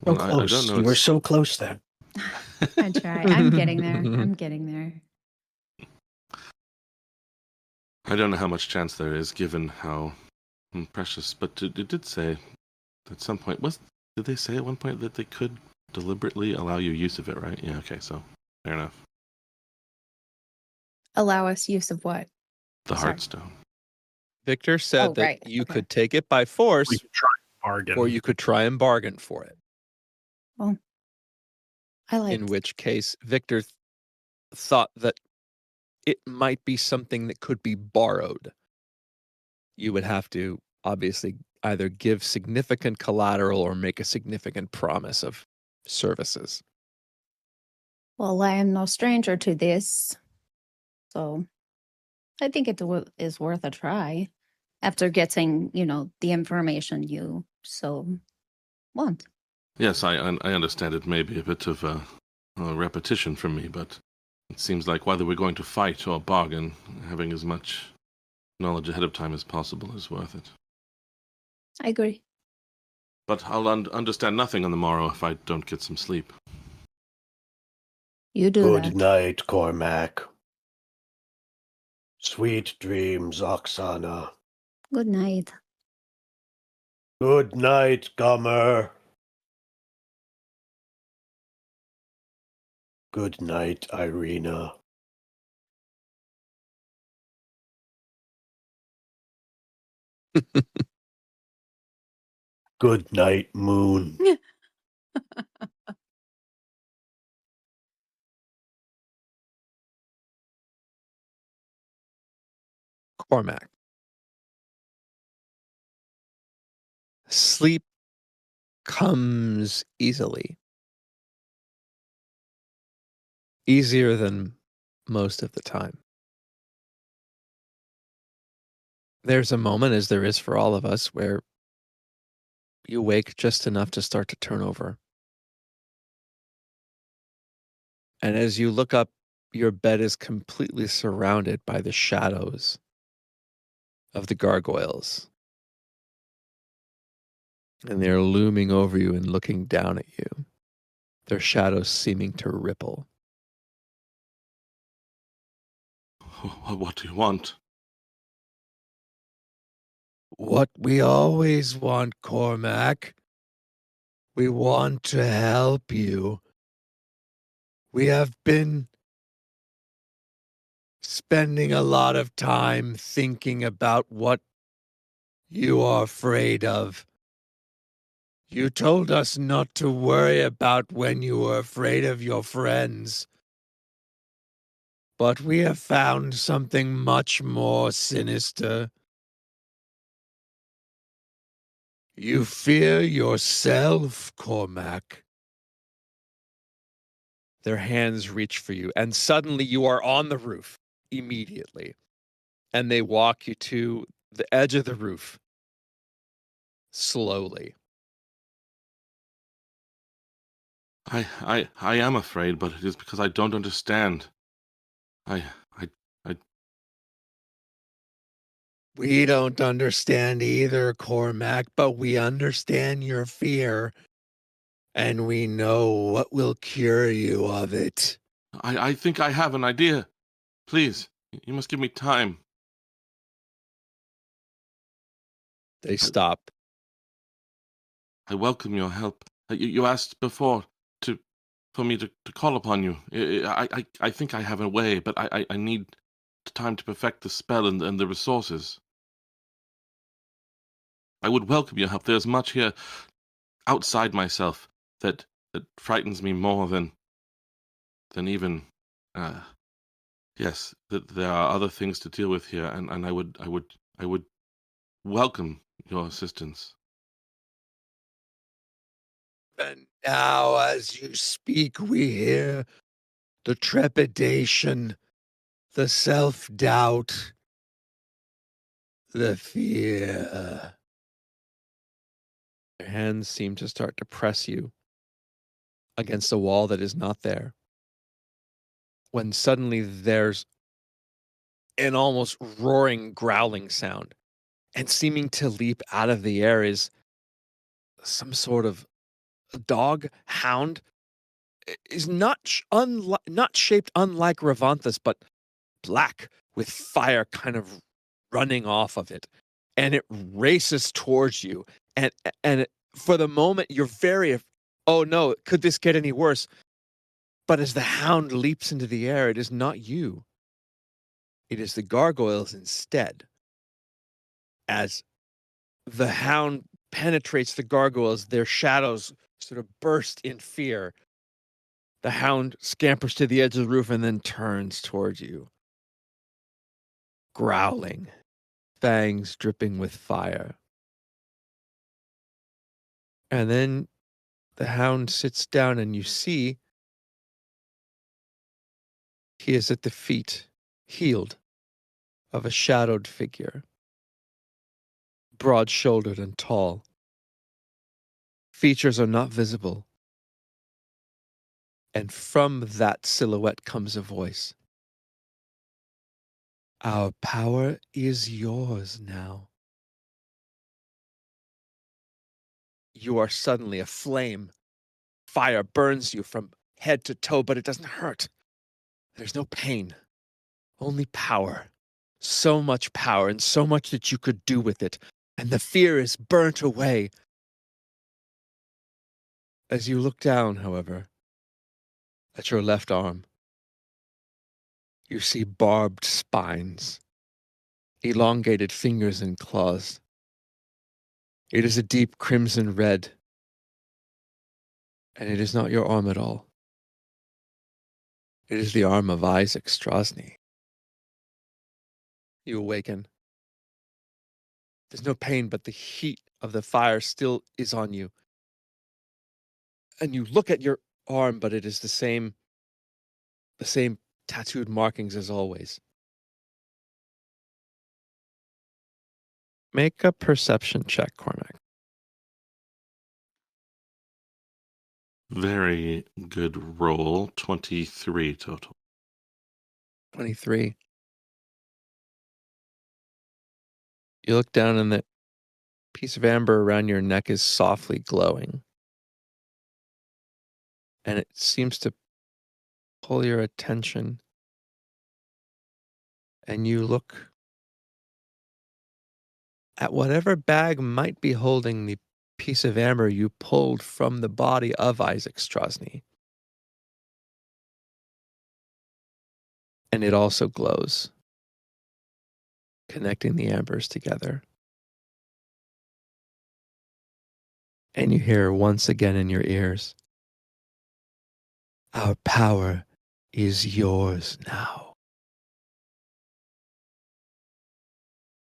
So Well, I close. don't know. You were It's... so close there. I try. I'm getting there. I'm getting there. I don't know how much chance there is, given how precious. But it did say at some point, did they say at one point that they could deliberately allow you use of it, right? Yeah, okay, so fair enough. Allow us use of what? The Sorry. Heartstone. Victor said Oh, that right. you Okay. could take it by force, We could try and bargain. or you could try and bargain for it. Well, I like. In which case, Victor thought that it might be something that could be borrowed. You would have to obviously either give significant collateral or make a significant promise of services. Well, I am no stranger to this, so I think it is worth a try. After getting, the information you so want. Yes, I understand it may be a bit of a repetition from me, but it seems like whether we're going to fight or bargain, having as much knowledge ahead of time as possible is worth it. I agree. But I'll understand nothing on the morrow if I don't get some sleep. You do Good that. night, Cormac. Sweet dreams, Oksana. Good night. Good night, Gummer. Good night, Irina. Good night, Moon. Cormac. Sleep comes easily. Easier than most of the time. There's a moment, as there is for all of us, where you wake just enough to start to turn over. And as you look up, your bed is completely surrounded by the shadows of the gargoyles. And they're looming over you and looking down at you, their shadows seeming to ripple. What do you want? What we always want, Cormac. We want to help you. We have been spending a lot of time thinking about what you are afraid of. You told us not to worry about when you were afraid of your friends. But we have found something much more sinister. You fear yourself, Cormac. Their hands reach for you, and suddenly you are on the roof immediately. And they walk you to the edge of the roof slowly. I am afraid, but it is because I don't understand. I We don't understand either, Cormac, but we understand your fear, and we know what will cure you of it. I think I have an idea. Please, you must give me time. They stop. I welcome your help. You asked before for me to call upon you. I think I have a way, but I need time to perfect the spell and the resources. I would welcome your help. There's much here outside myself that frightens me more than even yes, that there are other things to deal with here, and I would welcome your assistance. And now, as you speak, we hear the trepidation, the self-doubt, the fear. Your hands seem to start to press you against a wall that is not there. When suddenly there's an almost roaring, growling sound, and seeming to leap out of the air is some sort of dog, hound, is not not shaped unlike Ravanthus, but black with fire kind of running off of it, and it races towards you. And for the moment, you're very, oh no, could this get any worse? But as the hound leaps into the air, it is not you. It is the gargoyles instead. As the hound penetrates the gargoyles, their shadows sort of burst in fear. The hound scampers to the edge of the roof and then turns towards you, growling, fangs dripping with fire. And then the hound sits down and you see he is at the feet, healed, of a shadowed figure, broad-shouldered and tall. Features are not visible. And from that silhouette comes a voice. Our power is yours now. You are suddenly aflame. Fire burns you from head to toe, but it doesn't hurt. There's no pain, only power. So much power and so much that you could do with it. And the fear is burnt away. As you look down, however, at your left arm, you see barbed spines, elongated fingers and claws. It is a deep crimson red, and it is not your arm at all. It is the arm of Isaac Strahd. You awaken. There's no pain, but the heat of the fire still is on you. And you look at your arm, but it is the same tattooed markings as always. Make a perception check, Cormac. Very good roll. 23 total. 23. You look down and the piece of amber around your neck is softly glowing. And it seems to pull your attention. And you look at whatever bag might be holding the piece of amber you pulled from the body of Isaac Strahd. And it also glows, connecting the ambers together. And you hear once again in your ears, our power is yours now.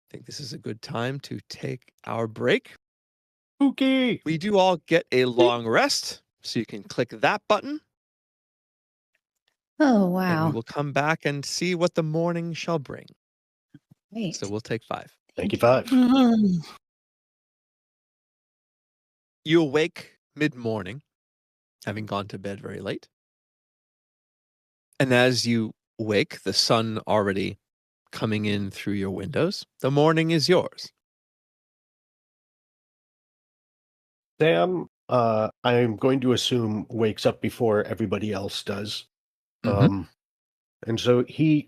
I think this is a good time to take our break. Spooky! We do all get a long rest, so you can click that button. Oh, And we wow. will come back and see what the morning shall bring. Wait. So we'll take 5. Thank you, 5. You awake mid-morning, having gone to bed very late. And as you wake, the sun already coming in through your windows, the morning is yours. Sam, I'm going to assume, wakes up before everybody else does. Mhm. And so he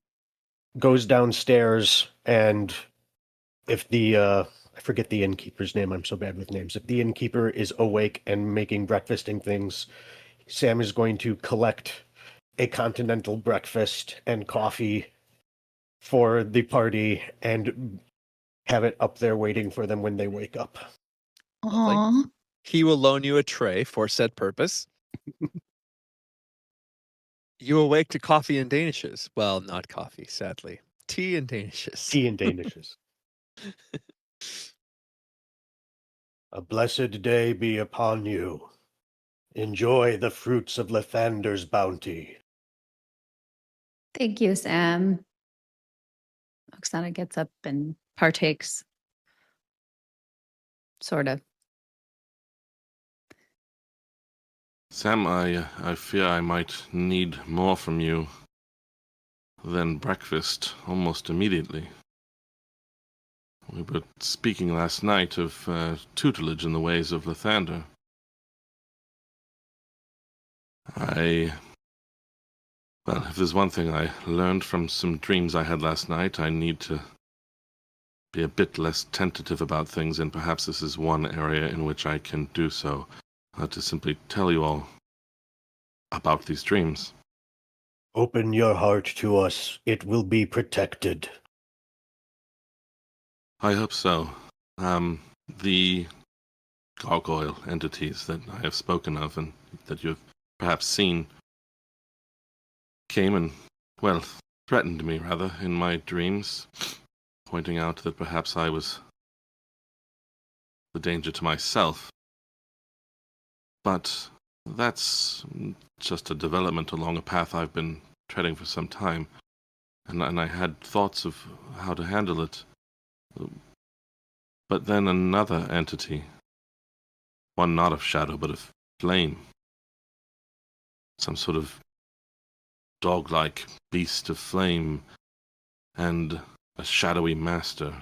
goes downstairs, and if the I forget the innkeeper's name, I'm so bad with names. If the innkeeper is awake and making breakfast and things, Sam is going to collect a continental breakfast and coffee for the party and have it up there waiting for them when they wake up. Lovely. Aw. He will loan you a tray for said purpose. You awake to coffee and danishes. Well, not coffee, sadly. Tea and danishes. Tea and danishes. A blessed day be upon you. Enjoy the fruits of Lathander's bounty. Thank you, Sam. Oksana gets up and partakes. Sort of. Sam, I fear I might need more from you than breakfast almost immediately. We were speaking last night of tutelage in the ways of Lathander. Well, if there's one thing I learned from some dreams I had last night, I need to be a bit less tentative about things, and perhaps this is one area in which I can do so, to simply tell you all about these dreams. Open your heart to us. It will be protected. I hope so. The gargoyle entities that I have spoken of and that you have perhaps seen came and, well, threatened me, rather, in my dreams, pointing out that perhaps I was the danger to myself. But that's just a development along a path I've been treading for some time, and I had thoughts of how to handle it. But then another entity, one not of shadow but of flame, some sort of dog-like beast of flame, and a shadowy master,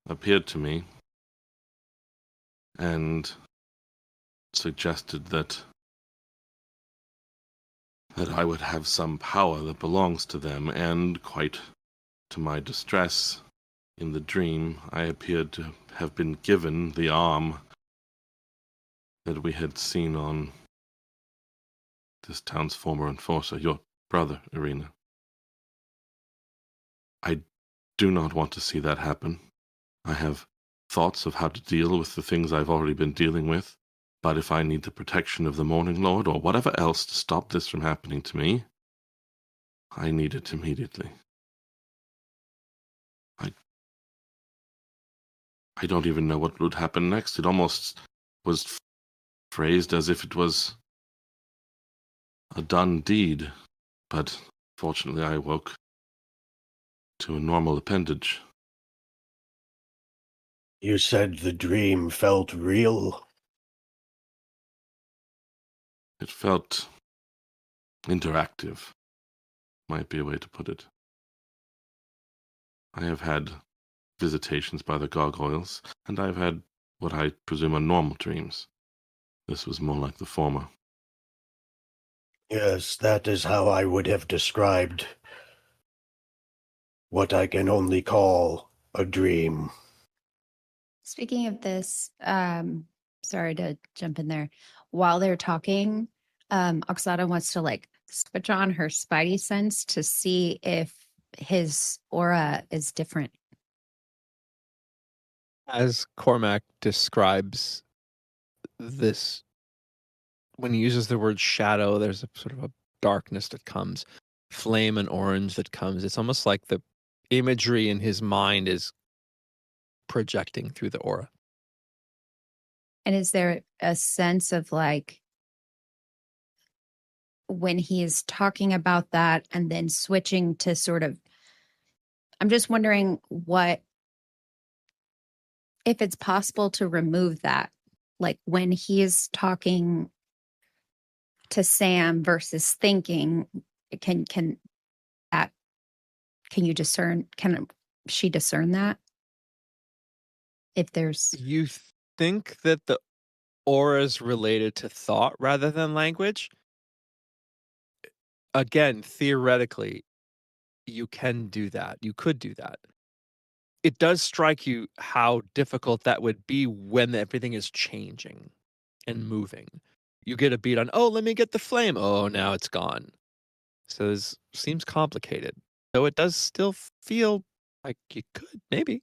appeared to me and suggested that I would have some power that belongs to them, and quite to my distress, in the dream I appeared to have been given the arm that we had seen on this town's former enforcer, your brother, Irina. I do not want to see that happen. I have thoughts of how to deal with the things I've already been dealing with, but if I need the protection of the Morning Lord or whatever else to stop this from happening to me, I need it immediately. I don't even know what would happen next. It almost was phrased as if it was a done deed, but fortunately I awoke to a normal appendage. You said the dream felt real. It felt interactive, might be a way to put it. I have had visitations by the gargoyles, and I've had what I presume are normal dreams. This was more like the former. Yes, that is how I would have described what I can only call a dream. Speaking of this, sorry to jump in there. While they're talking, Oksana wants to like switch on her spidey sense to see if his aura is different. As Cormac describes this, when he uses the word shadow, there's a sort of a darkness that comes, flame and orange that comes. It's almost like the imagery in his mind is projecting through the aura. And is there a sense of like when he is talking about that and then switching to sort of, I'm just wondering if it's possible to remove that, like when he is talking to Sam versus thinking, can you discern, can she discern that? If there's, You think that the aura is related to thought rather than language? Again, theoretically, you can do that. You could do that. It does strike you how difficult that would be when everything is changing and moving. You get a beat on, oh, let me get the flame. Oh, now it's gone. So this seems complicated. Though it does still feel like you could, maybe.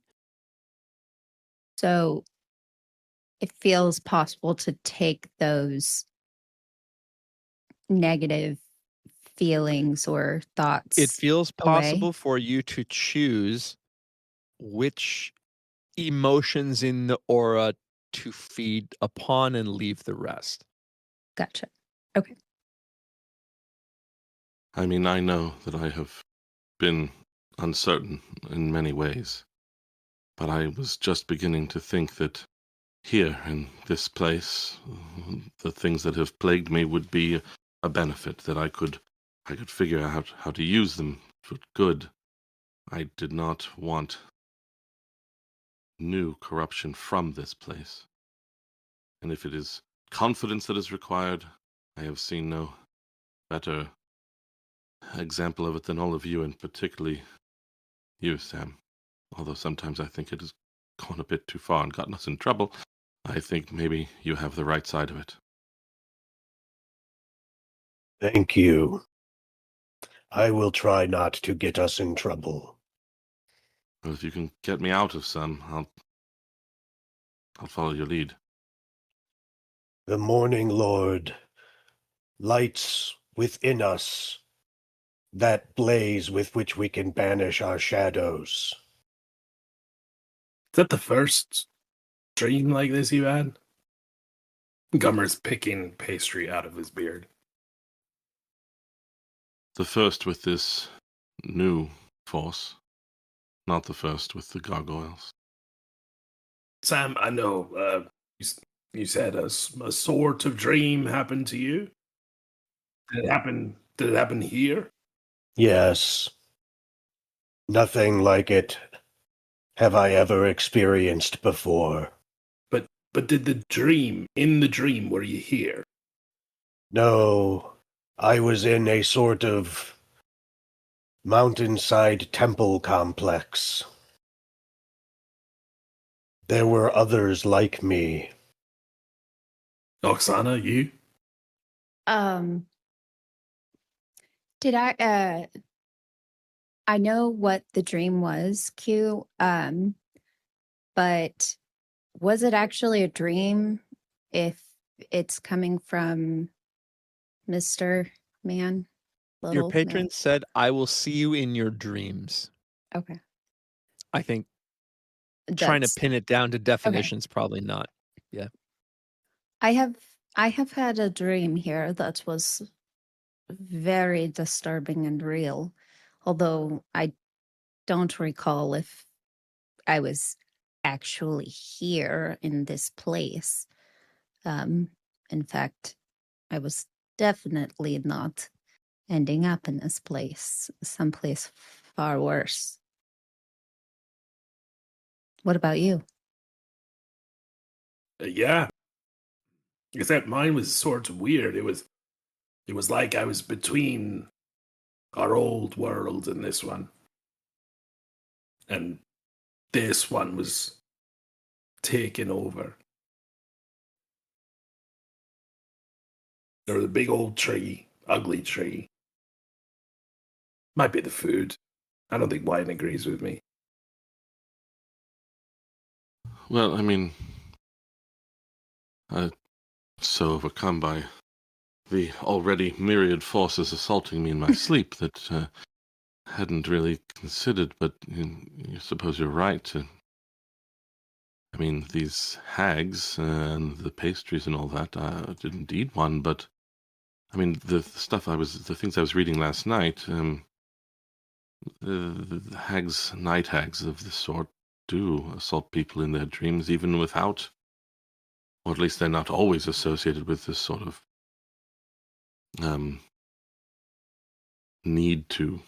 so it feels possible to take those negative feelings or thoughts It feels away. possible for you to choose which emotions in the aura to feed upon and leave the rest. Gotcha. Okay. I mean, I know that I have been uncertain in many ways, but I was just beginning to think that here in this place, the things that have plagued me would be a benefit, that I could figure out how to use them for good. I did not want new corruption from this place. And if it is confidence that is required, I have seen no better example of it than all of you, and particularly you, Sam. Although sometimes I think it has gone a bit too far and gotten us in trouble, I think maybe you have the right side of it. Thank you. I will try not to get us in trouble. Well, if you can get me out of some, I'll follow your lead. The Morning Lord lights within us that blaze with which we can banish our shadows. Is that the first dream like this you had? Gummer's picking pastry out of his beard. The first with this new force, not the first with the gargoyles. Sam, I know you said a sort of dream happened to you. Did it happen here? Yes. Nothing like it have I ever experienced before. But did in the dream, were you here? No, I was in a sort of mountainside temple complex. There were others like me. Oksana, you? Did I know what the dream was, Q, but was it actually a dream if it's coming from Mr. Man? Your Little patron man? said, I will see you in your dreams. Okay. I think trying to That's pin it down to definitions probably not. Yeah. I have had a dream here that was very disturbing and real, although I don't recall if I was actually here in this place. In fact, I was definitely not ending up in this place, someplace far worse. What about you? Yeah. Except mine was sort of weird. It was like I was between our old world and this one. And this one was taken over. There was a big old tree, ugly tree. Might be the food. I don't think wine agrees with me. Well, I mean, I'm so overcome by the already myriad forces assaulting me in my sleep that hadn't really considered, but you suppose you're right. I mean, these hags and the pastries and all that, I didn't eat one, but I mean, the things I was reading last night, the hags, night hags of this sort, do assault people in their dreams, even without, or at least they're not always associated with this sort of need to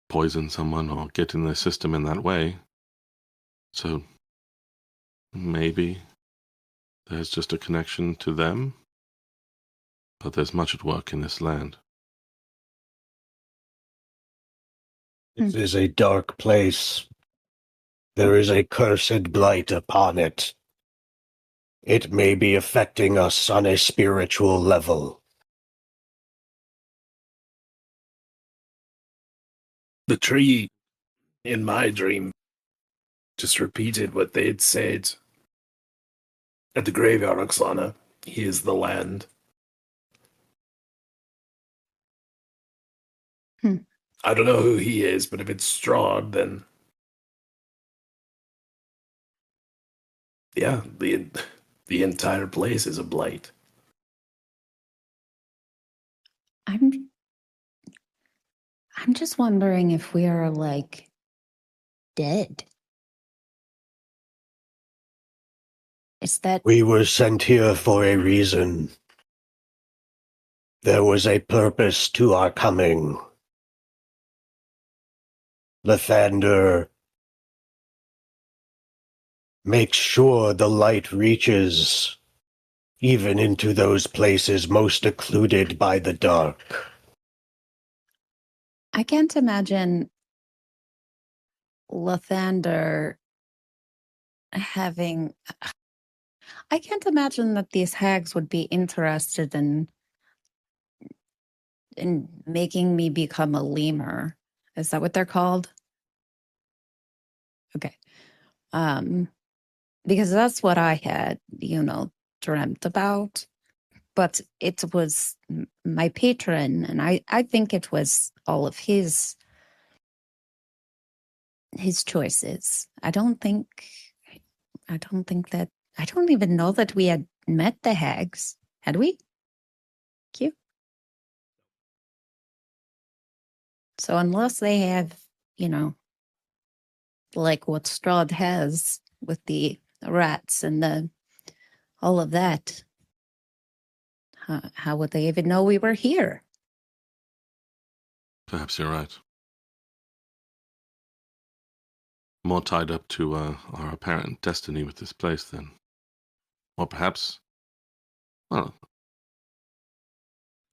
poison someone or get in their system in that way. So maybe there's just a connection to them, but there's much at work in this land. This is a dark place. There is a cursed blight upon it. It may be affecting us on a spiritual level. The tree in my dream just repeated what they had said at the graveyard, Oksana. He is the land. I don't know who he is, but if it's Strahd, then yeah, the entire place is a blight. I'm just wondering if we are like dead. Is that We were sent here for a reason. There was a purpose to our coming. Lathander makes sure the light reaches even into those places most occluded by the dark. I can't imagine Lathander having. I can't imagine that these hags would be interested in making me become a lemur. Is that what they're called? Okay. Because that's what I had, dreamt about. But it was my patron, and I think it was all of his choices. I don't even know that we had met the hags. Had we? Q. So unless they have, like what Strahd has with the rats and all of that, how would they even know we were here? Perhaps you're right. More tied up to our apparent destiny with this place, then. Or perhaps, well,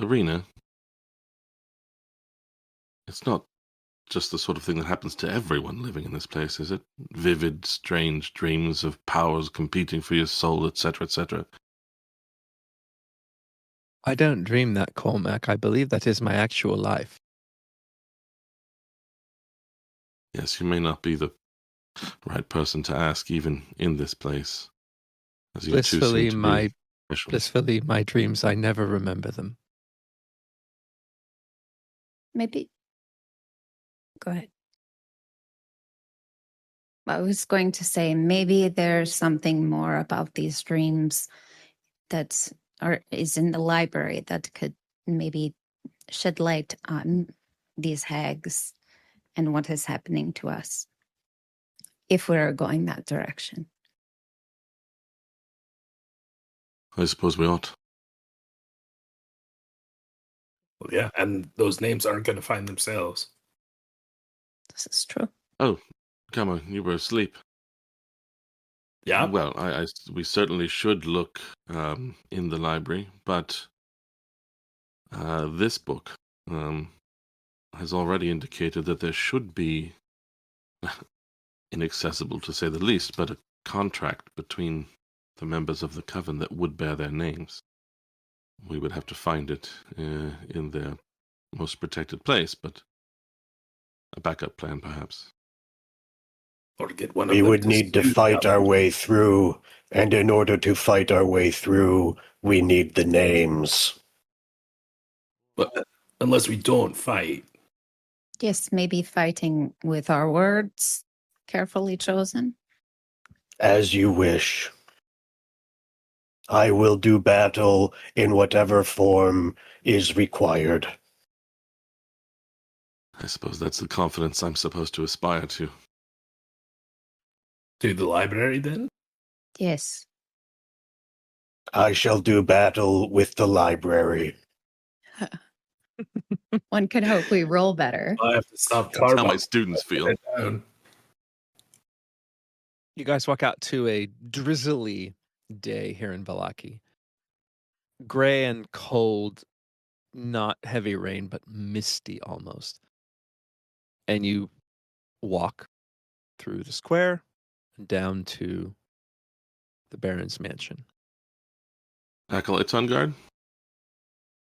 Arena, it's not just the sort of thing that happens to everyone living in this place, is it? Vivid, strange dreams of powers competing for your soul, etc., etc. I don't dream that, Cormac. I believe that is my actual life. Yes, you may not be the right person to ask, even in this place, as you too seem to be special. Blissfully, my dreams, I never remember them. Maybe. Go ahead. I was going to say maybe there's something more about these dreams that is in the library that could maybe shed light on these hags and what is happening to us if we're going that direction. I suppose we ought. Well, yeah, and those names aren't going to find themselves. This is true. Oh, come on, you were asleep. Yeah. Well, we certainly should look in the library, but this book has already indicated that there should be, inaccessible to say the least, but a contract between the members of the coven that would bear their names. We would have to find it in their most protected place, but a backup plan, perhaps. Or to get one of We them would need to speak fight out. our way through, and in order to fight our way through, we need the names. But unless we don't fight. Yes, maybe fighting with our words, carefully chosen. As you wish. I will do battle in whatever form is required. I suppose that's the confidence I'm supposed to aspire to. To the library, then? Yes. I shall do battle with the library. One could hope we roll better. I have to stop That's how my Carbon. students feel. Down. You guys walk out to a drizzly day here in Vallaki. Gray and cold, not heavy rain, but misty almost. And you walk through the square down to the Baron's mansion. Acolytes on guard?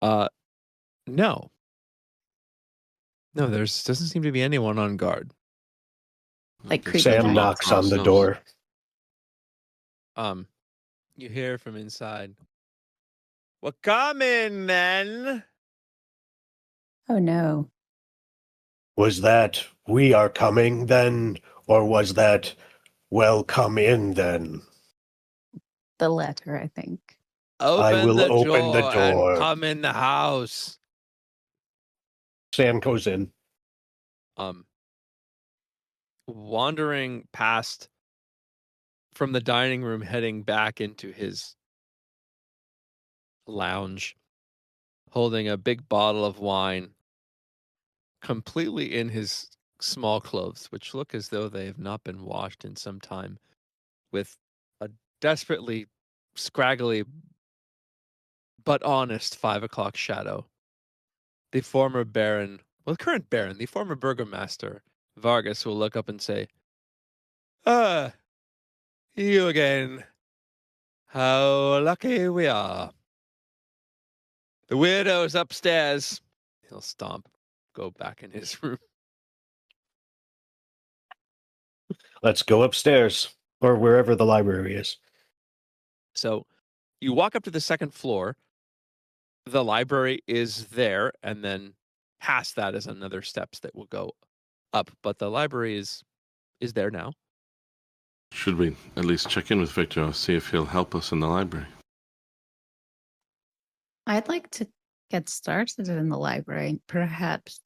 No. No, doesn't seem to be anyone on guard. Like Okay, creepy so we Sam Nice. walk knocks for on the ourselves. door. You hear from inside. Well, come in then. Oh no. Was that, we are coming then? Or was that, well, come in then? The letter, I think. Open will open the door. and come in the house. Sam goes in. Wandering past from the dining room, heading back into his lounge, holding a big bottle of wine, completely in his small clothes, which look as though they have not been washed in some time, with a desperately scraggly but honest 5 o'clock shadow. The former Baron, well, current Baron, the former Burgomaster, Vargas, will look up and say, "Ah, you again. How lucky we are. The weirdo's upstairs." He'll stomp, go back in his room. Let's go upstairs, or wherever the library is. So you walk up to the second floor. The library is there, and then past that is another steps that will go up. But the library is there now. Should we at least check in with Victor, see if he'll help us in the library? I'd like to get started in the library. Perhaps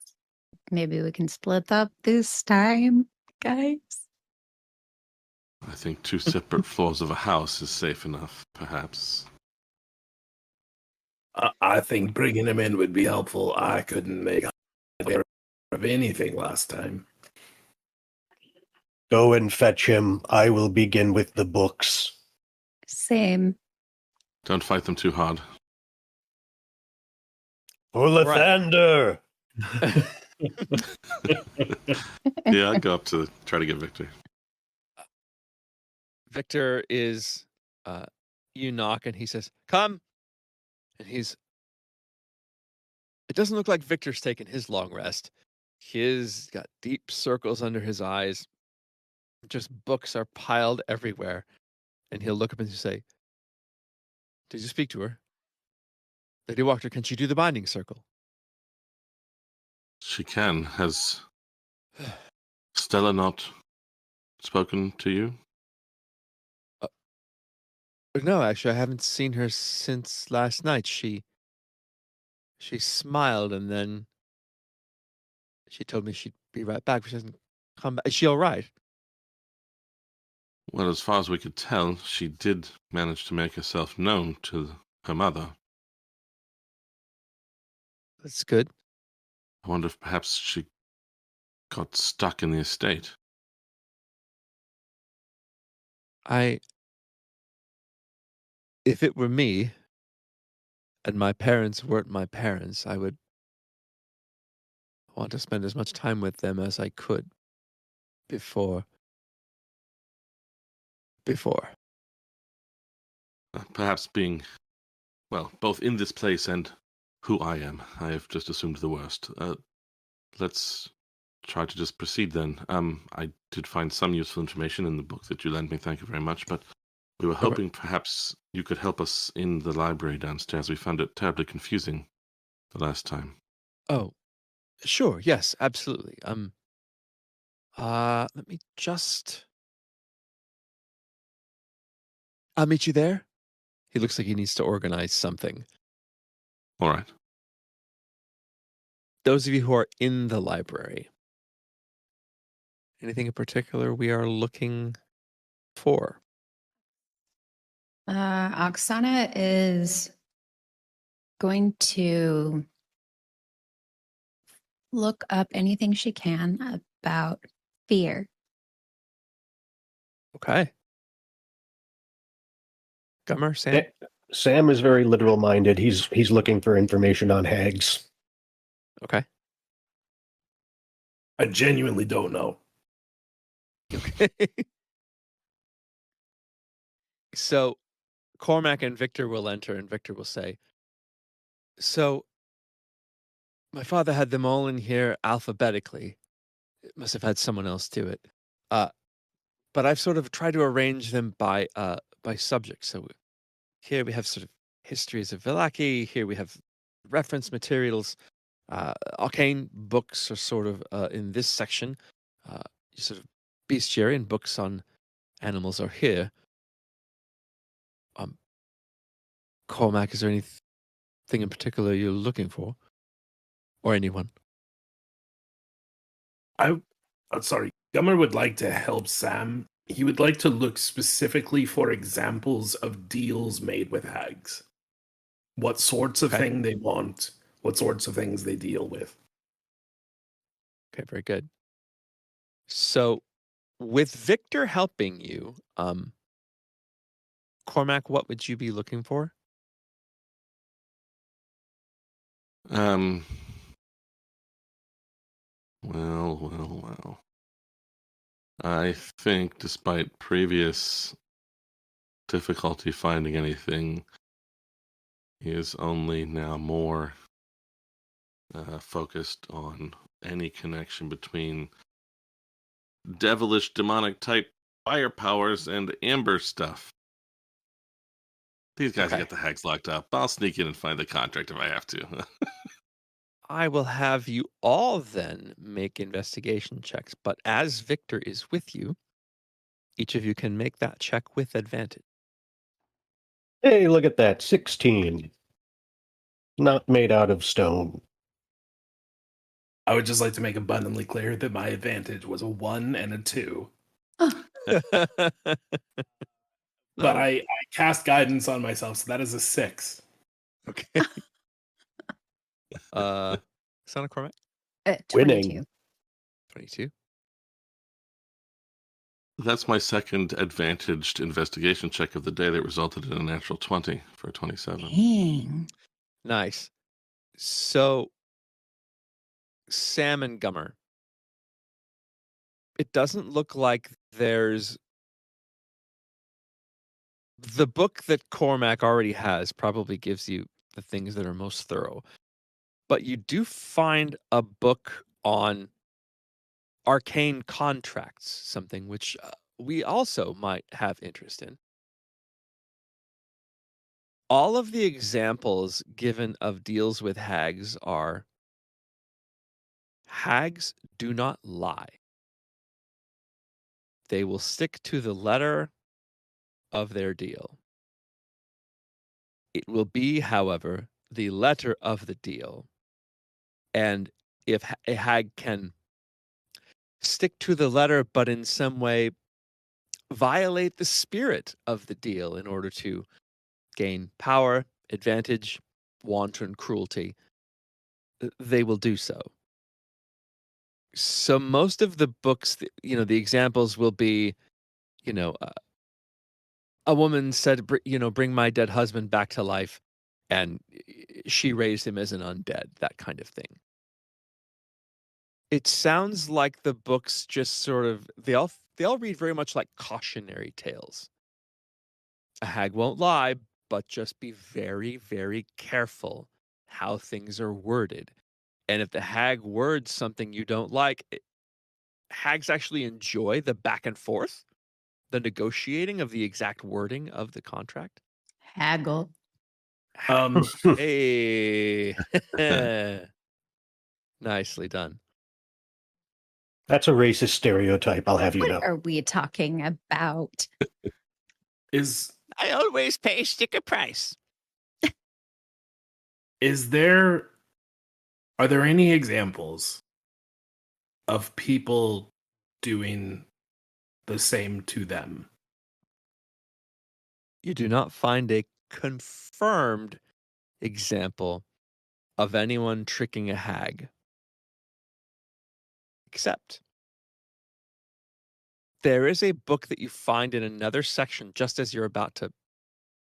maybe we can split up this time, guys. I think 2 separate floors of a house is safe enough, perhaps. I think bringing him in would be helpful. I couldn't make aware of anything last time. Go and fetch him. I will begin with the books. Same. Don't fight them too hard. For Lathander! Yeah, I go up to try to get Victor. Victor is, you knock and he says, "Come." And it doesn't look like Victor's taken his long rest. He's got deep circles under his eyes. Just books are piled everywhere. And he'll look up and say, "Did you speak to her? Lady Wachter, can she do the binding circle?" She can. Has Stella not spoken to you? No, actually, I haven't seen her since last night. She smiled and then she told me she'd be right back. She hasn't come back. Is she all right? Well, as far as we could tell, she did manage to make herself known to her mother. That's good. I wonder if perhaps she got stuck in the estate. If it were me and my parents weren't my parents, I would want to spend as much time with them as I could before. Perhaps being, well, both in this place and who I am, I have just assumed the worst. Let's try to just proceed then. I did find some useful information in the book that you lent me. Thank you very much. But we were hoping perhaps you could help us in the library downstairs. We found it terribly confusing the last time. Oh, sure. Yes, absolutely. Let me just. I'll meet you there. He looks like he needs to organize something. All right. Those of you who are in the library, anything in particular we are looking for? Oksana is going to look up anything she can about fear. Okay. Gummer, Sam? Sam is very literal minded. He's looking for information on hags. Okay. I genuinely don't know. Okay. So Cormac and Victor will enter, and Victor will say, so my father had them all in here alphabetically. It must have had someone else do it. But I've sort of tried to arrange them by subject. So here we have sort of histories of Vallaki. Here we have reference materials. Arcane books are sort of in this section. Sort of bestiary and books on animals are here. Cormac, is there anything in particular you're looking for? Or anyone? Sorry. Gummer would like to help Sam. He would like to look specifically for examples of deals made with hags. What sorts of thing they want, what sorts of things they deal with. Okay, very good. So with Victor helping you, Cormac, what would you be looking for? Well. I think despite previous difficulty finding anything, he is only now more focused on any connection between devilish demonic type fire powers and amber stuff. These guys get the hags locked up. I'll sneak in and find the contract if I have to. I will have you all then make investigation checks, but as Victor is with you, each of you can make that check with advantage. Hey, look at that. 16. Not made out of stone. I would just like to make abundantly clear that my advantage was a 1 and a 2. But I cast guidance on myself, so that is a 6. Okay. Oksana, Cormac? 22. Winning. 22. That's my second advantaged investigation check of the day that resulted in a natural 20 for 27. Dang. Nice. So, Sam and Gummer, it doesn't look like there's... The book that Cormac already has probably gives you the things that are most thorough. But you do find a book on arcane contracts, something which we also might have interest in. All of the examples given of deals with hags are hags do not lie. They will stick to the letter of their deal. It will be, however, the letter of the deal. And if a hag can stick to the letter, but in some way violate the spirit of the deal in order to gain power, advantage, wanton cruelty, they will do so. So most of the books, the examples will be, a woman said, bring my dead husband back to life, and she raised him as an undead, that kind of thing. It sounds like the books just sort of, they all read very much like cautionary tales. A hag won't lie, but just be very, very careful how things are worded. And if the hag words something you don't like, hags actually enjoy the back and forth, the negotiating of the exact wording of the contract. Haggle. Hey. Nicely done. That's a racist stereotype, I'll have you know. What are we talking about? I always pay sticker price. Are there any examples of people doing the same to them? You do not find a confirmed example of anyone tricking a hag. Except there is a book that you find in another section just as you're about to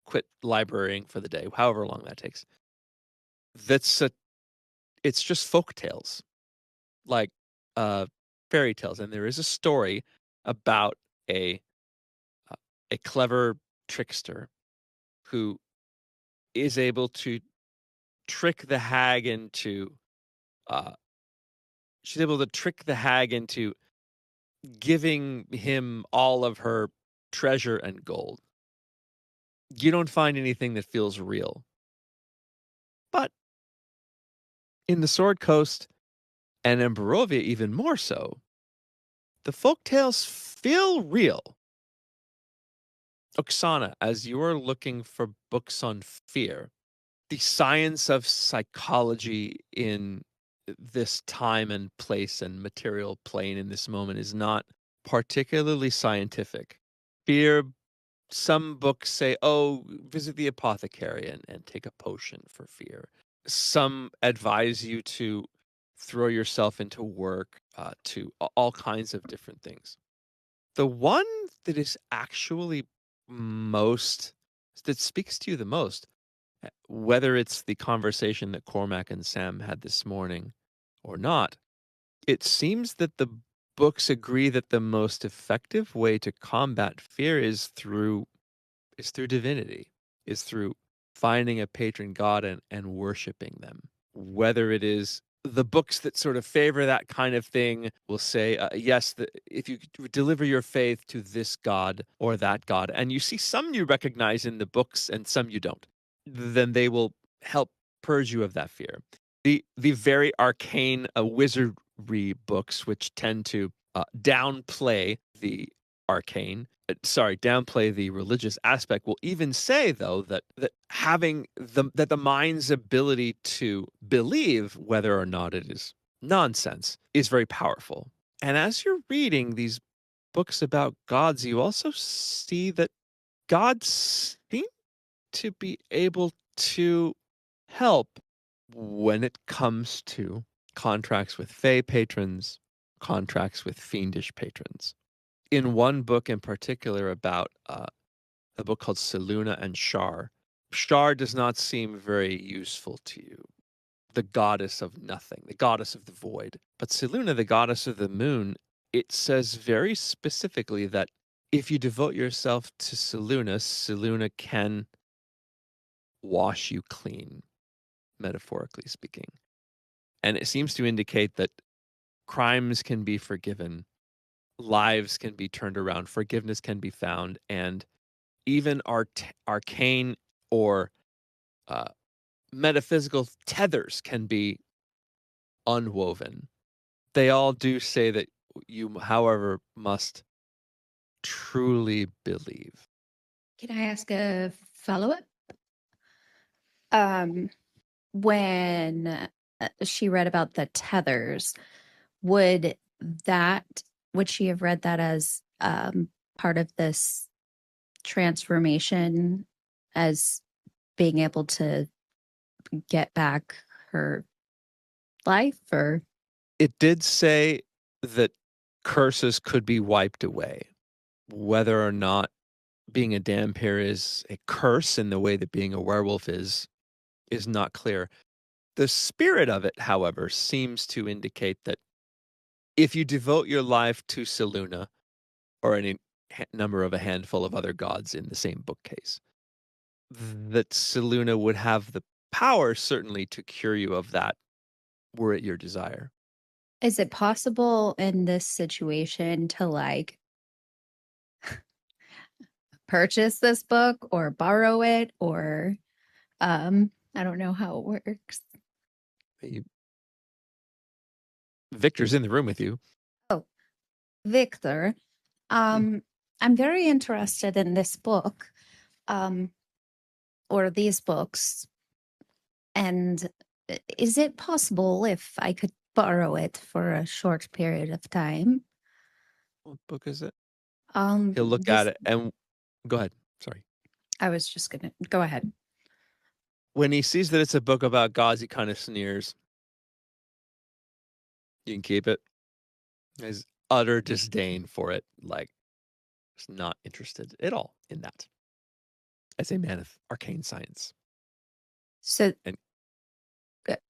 quit librarying for the day, however long that takes. It's just folk tales, like fairy tales, and there is a story about a clever trickster who is able to trick the hag into she's able to trick the hag into giving him all of her treasure and gold. You don't find anything that feels real. But in the Sword Coast and in Barovia even more so, the folktales feel real. Oksana, as you are looking for books on fear, the science of psychology in this time and place and material plane in this moment is not particularly scientific. Fear, some books say, oh, visit the apothecary and take a potion for fear. Some advise you to throw yourself into work, to all kinds of different things. The one that is actually that speaks to you the most, whether it's the conversation that Cormac and Sam had this morning or not, it seems that the books agree that the most effective way to combat fear is through divinity, is through finding a patron god and worshiping them. Whether it is the books that sort of favor that kind of thing will say, yes, if you deliver your faith to this god or that god, and you see some you recognize in the books and some you don't, then they will help purge you of that fear. The very arcane wizardry books, which tend to downplay the arcane, downplay the religious aspect, will even say though that having the mind's ability to believe whether or not it is nonsense is very powerful. And as you're reading these books about gods, you also see that gods seem to be able to help when it comes to contracts with fey patrons, contracts with fiendish patrons. In one book in particular about a book called Seluna and Shar, Shar does not seem very useful to you, the goddess of nothing, the goddess of the void. But Seluna, the goddess of the moon, it says very specifically that if you devote yourself to Seluna, Seluna can wash you clean, metaphorically speaking. And it seems to indicate that crimes can be forgiven, lives can be turned around, forgiveness can be found, and even arcane or metaphysical tethers can be unwoven. They all do say that you, however, must truly believe. Can I ask a follow-up? When she read about the tethers, would she have read that as part of this transformation, as being able to get back her life? Or it did say that curses could be wiped away. Whether or not being a dhampir is a curse in the way that being a werewolf is not clear. The spirit of it, however, seems to indicate that if you devote your life to Seluna or any number of a handful of other gods in the same bookcase, that Seluna would have the power certainly to cure you of that were it your desire. is it possible in this situation to purchase this book or borrow it, or I don't know how it works. Victor's in the room with you. Oh, Victor, I'm very interested in this book. or these books. And is it possible if I could borrow it for a short period of time? What book is it? Um, He'll look this, at it and go ahead. Sorry. I was just gonna go ahead. When he sees that it's a book about gods, he kind of sneers. You can keep it. His utter disdain for it, like, he's not interested at all in that. As a man of arcane science. So, And-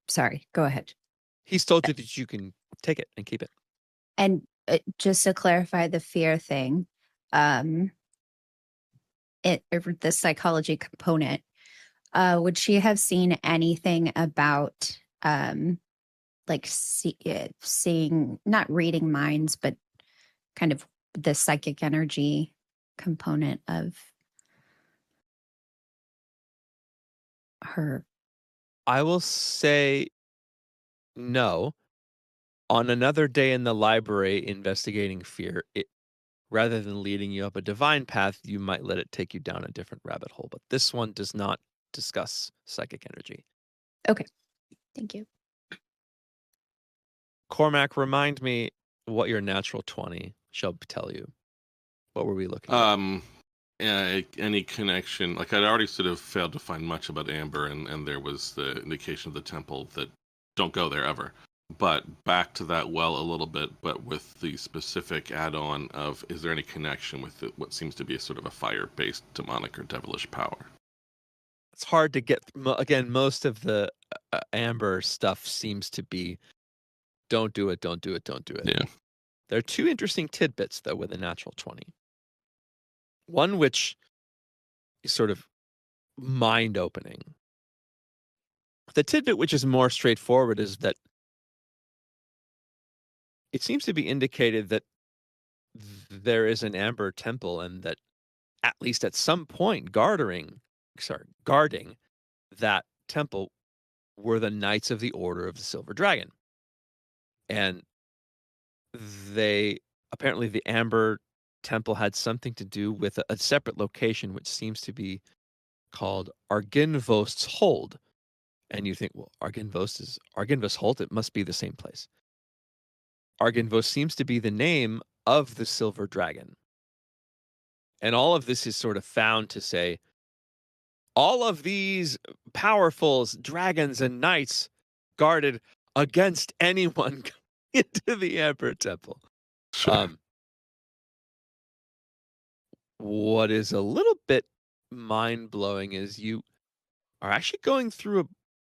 sorry, go ahead. He's told you that you can take it and keep it. And just to clarify the fear thing, the psychology component, would she have seen anything about like seeing, not reading minds, but kind of the psychic energy component of her? I will say no. On another day in the library investigating fear, rather than leading you up a divine path, you might let it take you down a different rabbit hole. But this one does not discuss psychic energy. Okay. Thank you. Cormac, remind me what your natural 20 shall tell you. What were we looking at? Any connection, like I'd already sort of failed to find much about Amber, and there was the indication of the temple that don't go there ever. But back to that well a little bit, but with the specific add-on of, is there any connection with what seems to be a sort of a fire-based demonic or devilish power? It's hard to get, again, most of the Amber stuff seems to be, don't do it, don't do it, don't do it. Yeah. There are two interesting tidbits, though, with a natural 20. One which is sort of mind-opening. The tidbit which is more straightforward is that it seems to be indicated that there is an Amber temple, and that at least at some point guarding that temple were the Knights of the Order of the Silver Dragon. And apparently the Amber temple had something to do with a separate location, which seems to be called Arginvost's Hold. And you think, well, Arginvost's Hold, it must be the same place. Arginvost seems to be the name of the Silver Dragon. And all of this is sort of found to say, all of these powerfuls, dragons and knights, guarded against anyone into the Amber Temple. Sure. What is a little bit mind-blowing is you are actually going through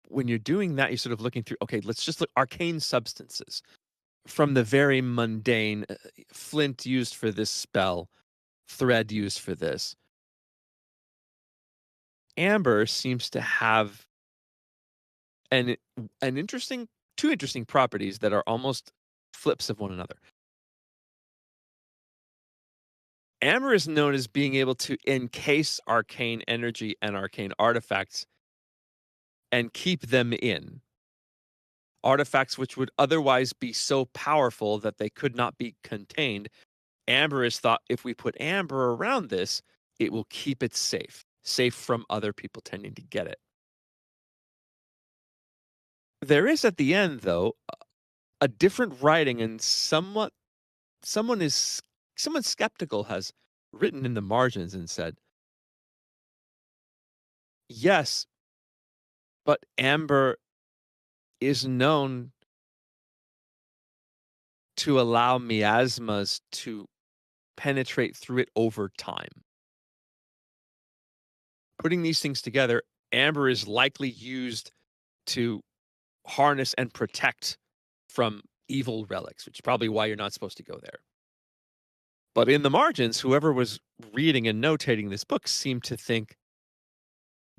when you're doing that, you're sort of looking through, okay, let's just look arcane substances from the very mundane flint used for this spell, thread used for this. Amber seems to have two interesting properties that are almost flips of one another. Amber is known as being able to encase arcane energy and arcane artifacts and keep them in. Artifacts which would otherwise be so powerful that they could not be contained. Amber is thought, if we put amber around this, it will keep it safe from other people tending to get it. There is at the end, though, a different writing, and someone skeptical has written in the margins and said, yes, but amber is known to allow miasmas to penetrate through it over time. Putting these things together, amber is likely used to harness and protect from evil relics, which is probably why you're not supposed to go there. But in the margins, whoever was reading and notating this book seemed to think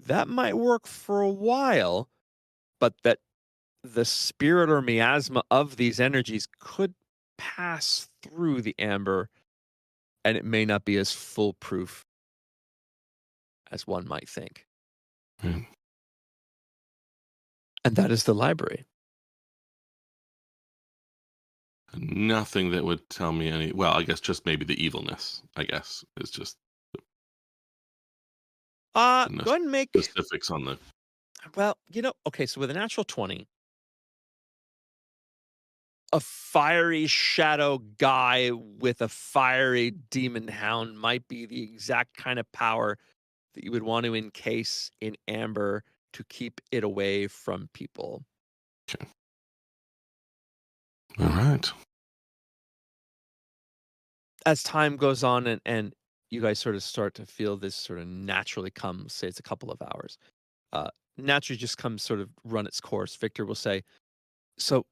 that might work for a while, but that the spirit or miasma of these energies could pass through the amber, and it may not be as foolproof as one might think. Yeah. And that is the library. Nothing that would tell me any. Well, I guess just maybe the evilness. I guess is just No Go ahead and make. specifics on the. Well, okay. So with a natural 20, a fiery shadow guy with a fiery demon hound might be the exact kind of power that you would want to encase in amber to keep it away from people. All right. As time goes on and you guys sort of start to feel this sort of naturally come, say it's a couple of hours, naturally just comes sort of run its course. Victor will say, so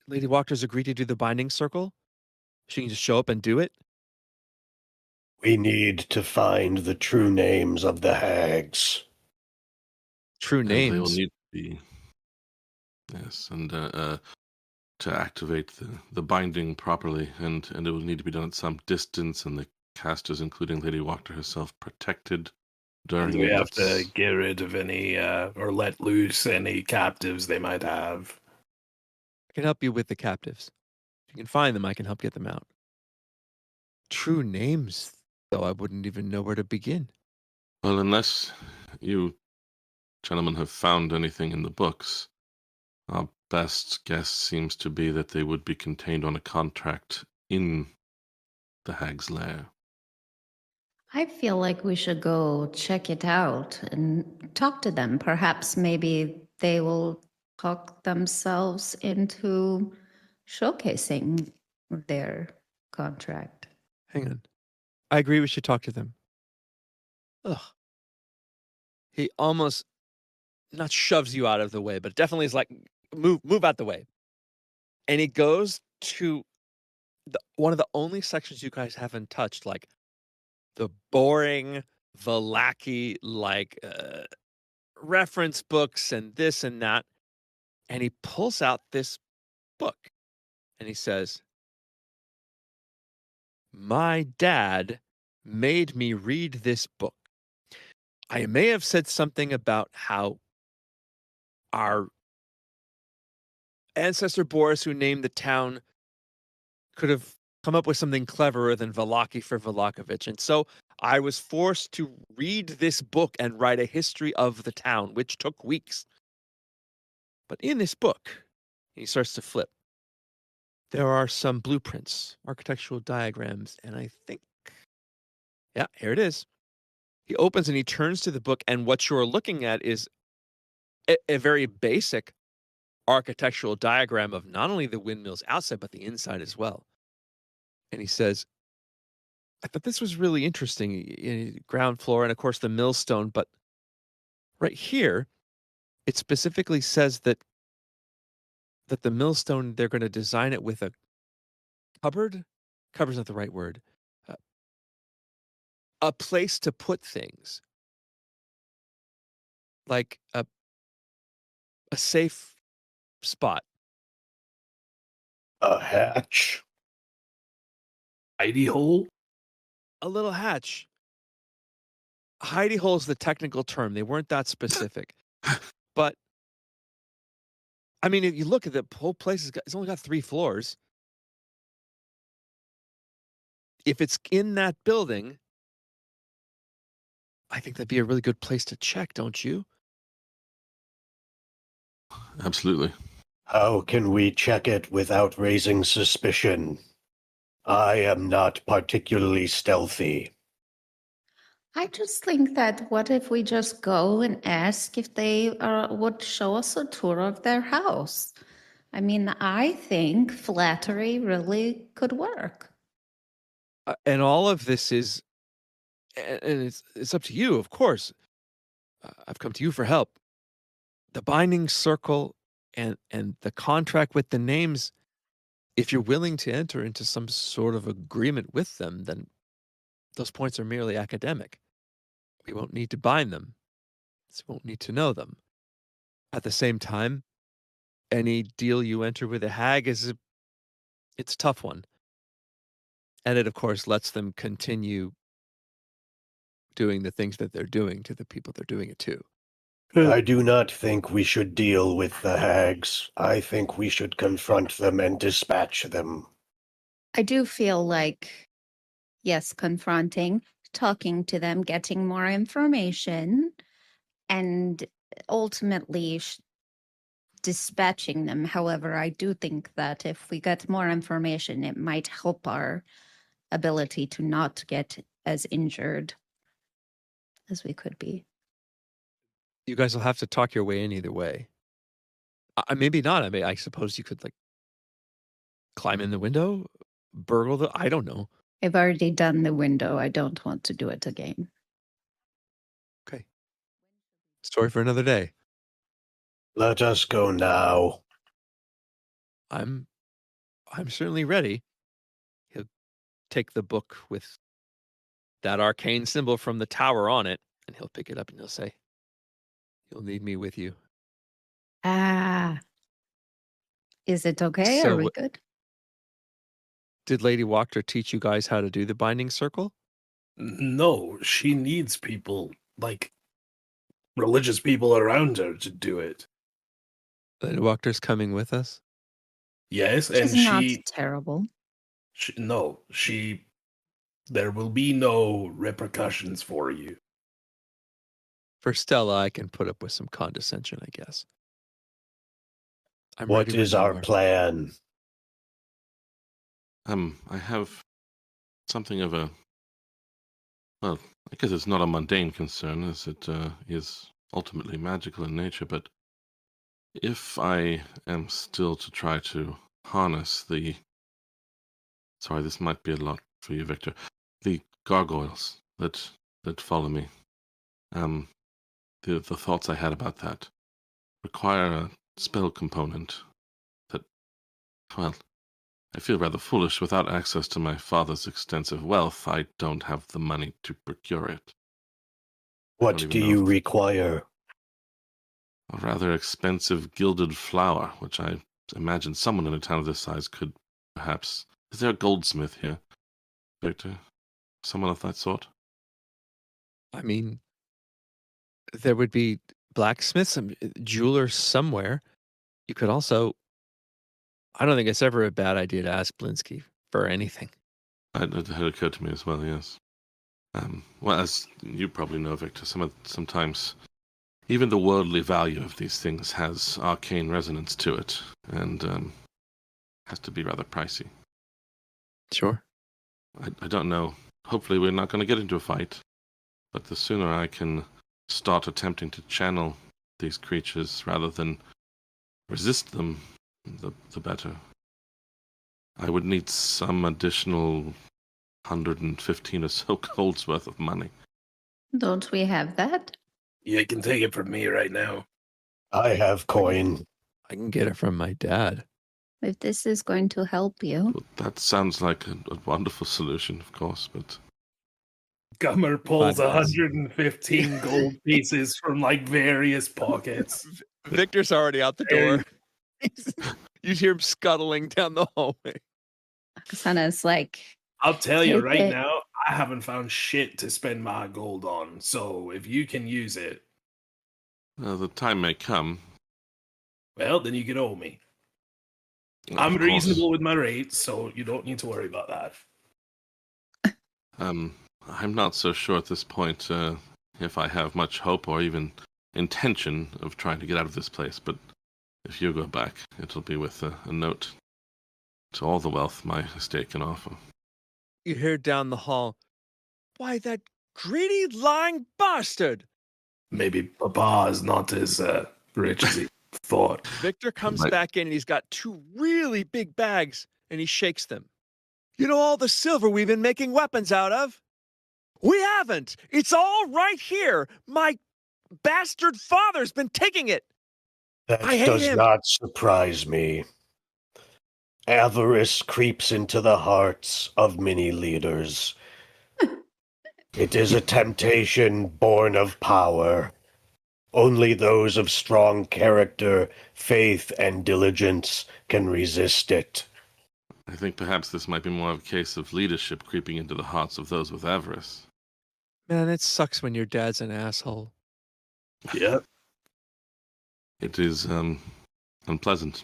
Lady Wachter's agreed to do the binding circle? She can just show up and do it? We need to find the true names of the hags. True And they will names. need to be. Yes, and to activate the binding properly, and it will need to be done at some distance, and the casters, including Lady Wachter herself, protected during And we have its- to get rid of any, or let loose any captives they might have. I can help you with the captives. If you can find them, I can help get them out. True names, though, I wouldn't even know where to begin. Well, unless you gentlemen have found anything in the books, our best guess seems to be that they would be contained on a contract in the Hag's lair. I feel like we should go check it out and talk to them. Perhaps maybe they will talk themselves into showcasing their contract. Hang on. I agree we should talk to them. Ugh. He almost not shoves you out of the way, but definitely is like, move out the way. And he goes to one of the only sections you guys haven't touched, like the boring Valaki, like reference books and this and that. And he pulls out this book and he says, my dad made me read this book. I may have said something about how our ancestor Boris, who named the town, could have come up with something cleverer than Valaki for Valakovich. And so I was forced to read this book and write a history of the town, which took weeks. But in this book, he starts to flip. There are some blueprints, architectural diagrams, and I think, yeah, here it is. He opens and he turns to the book, and what you're looking at is a very basic architectural diagram of not only the windmills outside, but the inside as well. And he says, I thought this was really interesting. Ground floor and, of course, the millstone. But right here, it specifically says that the millstone, they're going to design it with a cupboard. Cupboard's not the right word. A place to put things. Like a safe spot. A hatch. Hidey hole? A little hatch. Hidey hole is the technical term. They weren't that specific. But, I mean, if you look at the whole place, it's only got 3 floors. If it's in that building, I think that'd be a really good place to check, don't you? Absolutely. How can we check it without raising suspicion? I am not particularly stealthy. I just think that what if we just go and ask if they would show us a tour of their house? I mean, I think flattery really could work. And all of this is, and it's up to you, of course. I've come to you for help. The binding circle and the contract with the names, if you're willing to enter into some sort of agreement with them, then those points are merely academic. We won't need to bind them. So we won't need to know them. At the same time, any deal you enter with a hag it's a tough one. And it, of course, lets them continue doing the things that they're doing to the people they're doing it to. I do not think we should deal with the hags. I think we should confront them and dispatch them. I do feel like, yes, confronting, talking to them, getting more information, and ultimately dispatching them. However, I do think that if we get more information, it might help our ability to not get as injured as we could be. You guys will have to talk your way in either way. Maybe not. I mean, I suppose you could like climb in the window, burgle the. I don't know. I've already done the window. I don't want to do it again. Okay. Story for another day. Let us go now. I'm certainly ready. He'll take the book with that arcane symbol from the tower on it, and he'll pick it up and he'll say, "You'll need me with you." Ah. Is it okay? So Are we good? Did Lady Wachter teach you guys how to do the binding circle? No, she needs people, like religious people around her to do it. Lady Wachter's coming with us? Yes, and She's not terrible. There will be no repercussions for you. For Stella, I can put up with some condescension, I guess. I'm What ready is when you our are. plan? I have something of a, well, I guess it's not a mundane concern, as it is ultimately magical in nature, but if I am still to try to harness the, sorry, this might be a lot for you, Victor, the gargoyles that follow me, the thoughts I had about that require a spell component that, well, I feel rather foolish. Without access to my father's extensive wealth, I don't have the money to procure it. What don't do even know you if- require? A rather expensive gilded flower, which I imagine someone in a town of this size could perhaps. Is there a goldsmith here, Victor? Someone of that sort? I mean, there would be blacksmiths and jewelers somewhere. You could also. I don't think it's ever a bad idea to ask Blinsky for anything. It had occurred to me as well, yes. Well, as you probably know, Victor, sometimes even the worldly value of these things has arcane resonance to it, and has to be rather pricey. Sure. I don't know. Hopefully we're not going to get into a fight, but the sooner I can start attempting to channel these creatures rather than resist them, the better. I would need some additional 115 or so golds worth of money. Don't we have that? You can take it from me right now. I have coin. I can get it from my dad. If this is going to help you. Well, that sounds like a wonderful solution, of course, but Gummer pulls Fine. 115 gold pieces from like various pockets. Victor's already out the door. You hear him scuttling down the hallway. Oksana's like, I'll tell you Take right it. now, I haven't found shit to spend my gold on. So if you can use it, the time may come. well, then you can owe me. Of I'm course. reasonable with my rates, so you don't need to worry about that. I'm not so sure at this point if I have much hope or even intention of trying to get out of this place, but if you go back, it'll be with a note to all the wealth my estate can offer. You hear down the hall, "Why, that greedy, lying bastard!" Maybe Papa is not as rich as he thought. Victor comes Right. back in and he's got two really big bags and he shakes them. "You know all the silver we've been making weapons out of? We haven't. It's all right here. My bastard father's been taking it. That I hate does him." not surprise me. Avarice creeps into the hearts of many leaders. It is a temptation born of power. Only those of strong character, faith, and diligence can resist it. I think perhaps this might be more of a case of leadership creeping into the hearts of those with avarice. Man, it sucks when your dad's an asshole. Yeah. It is unpleasant.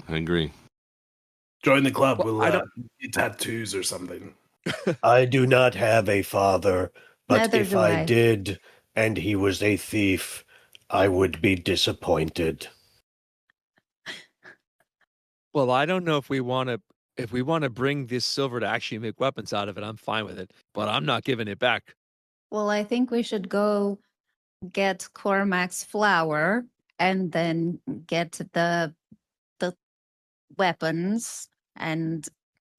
I agree. Join the club. Well, We'll I don't- get tattoos or something. I do not have a father, but Neither if do I I. did and he was a thief, I would be disappointed. Well, I don't know if we want to bring this silver to actually make weapons out of it, I'm fine with it, but I'm not giving it back. Well, I think we should go get Cormac's flour and then get the weapons and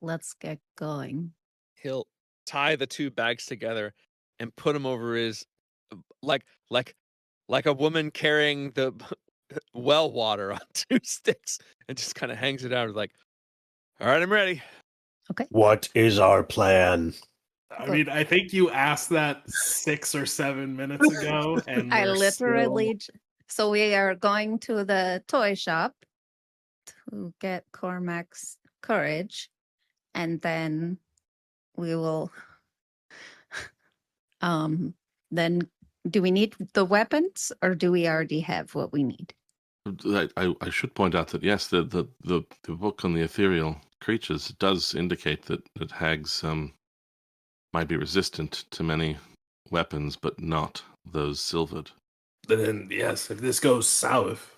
let's get going. He'll tie the two bags together and put them over his like like like a woman carrying the well water on two sticks and just kind of hangs it out like, all right, I'm ready. What is our plan? I Go- mean, I think you asked that 6 or 7 minutes ago, and I we're literally still... so we are going to the toy shop to get Cormac's courage and then we will then do we need the weapons or do we already have what we need? I should point out that yes, the book on the ethereal creatures does indicate that hags might be resistant to many weapons, but not those silvered. Then, yes, if this goes south,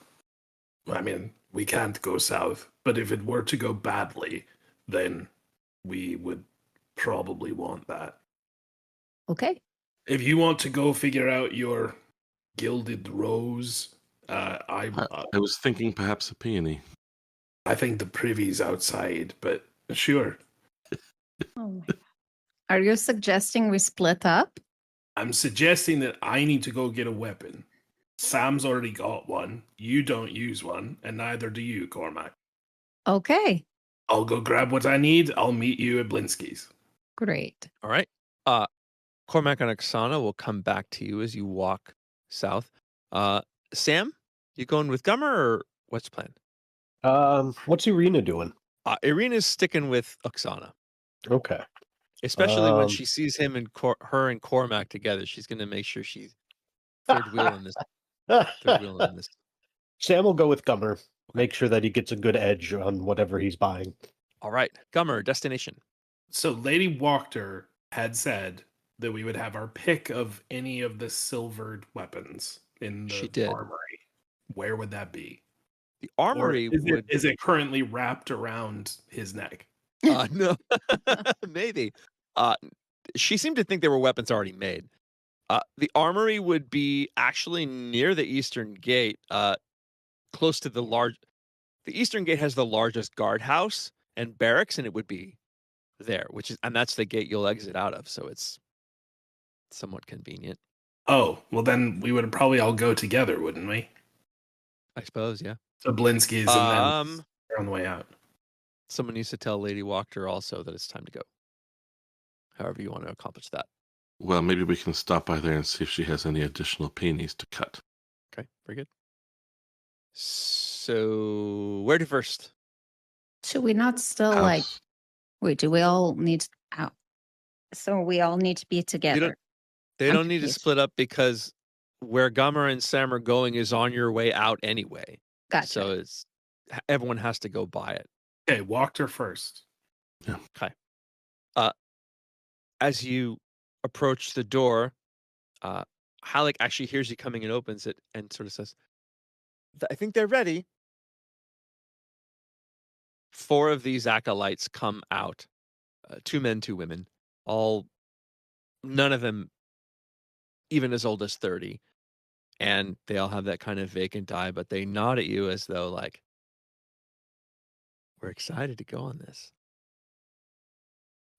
I mean, we can't go south, but if it were to go badly, then we would probably want that. Okay. If you want to go figure out your gilded rose, I was thinking perhaps a peony. I think the privy's outside, but sure. Oh my God. Are you suggesting we split up? I'm suggesting that I need to go get a weapon. Sam's already got one. You don't use one, and neither do you, Cormac. Okay. I'll go grab what I need. I'll meet you at Blinsky's. Great. All right. Cormac and Oksana will come back to you as you walk south. Sam, you going with Gummer or what's the plan? What's Irina doing? Irina's sticking with Oksana, Okay. especially when she sees him and her and Cormac together. She's going to make sure she's third wheel in this. Third wheel in this. Sam will go with Gummer. Make sure that he gets a good edge on whatever he's buying. All right, Gummer, destination. So Lady Wachter had said that we would have our pick of any of the silvered weapons in the She did. armory. Where would that be? The Or armory is it currently wrapped around his neck? No, maybe. She seemed to think there were weapons already made. The armory would be actually near the eastern gate, close to the large. The eastern gate has the largest guardhouse and barracks, and it would be there, and that's the gate you'll exit out of. So it's somewhat convenient, Oh, well then we would probably all go together, wouldn't we? I suppose. Yeah. So Blinsky's and then on the way out. Someone needs to tell Lady Wachter also that it's time to go. However you want to accomplish that. Well, maybe we can stop by there and see if she has any additional peonies to cut. Okay, very good. So, where to first? Should we not still House. wait, do we all need out? So we all need to be together. They I'm don't need to confused. split up because where Gummer and Sam are going is on your way out anyway. Gotcha. So everyone has to go by it. Okay, Wachter first. Okay. As you approach the door, Halleck actually hears you coming and opens it and sort of says, I think they're ready. 4 of these acolytes come out, 2 men, 2 women, none of them even as old as 30. And they all have that kind of vacant eye, but they nod at you as though like, we're excited to go on this.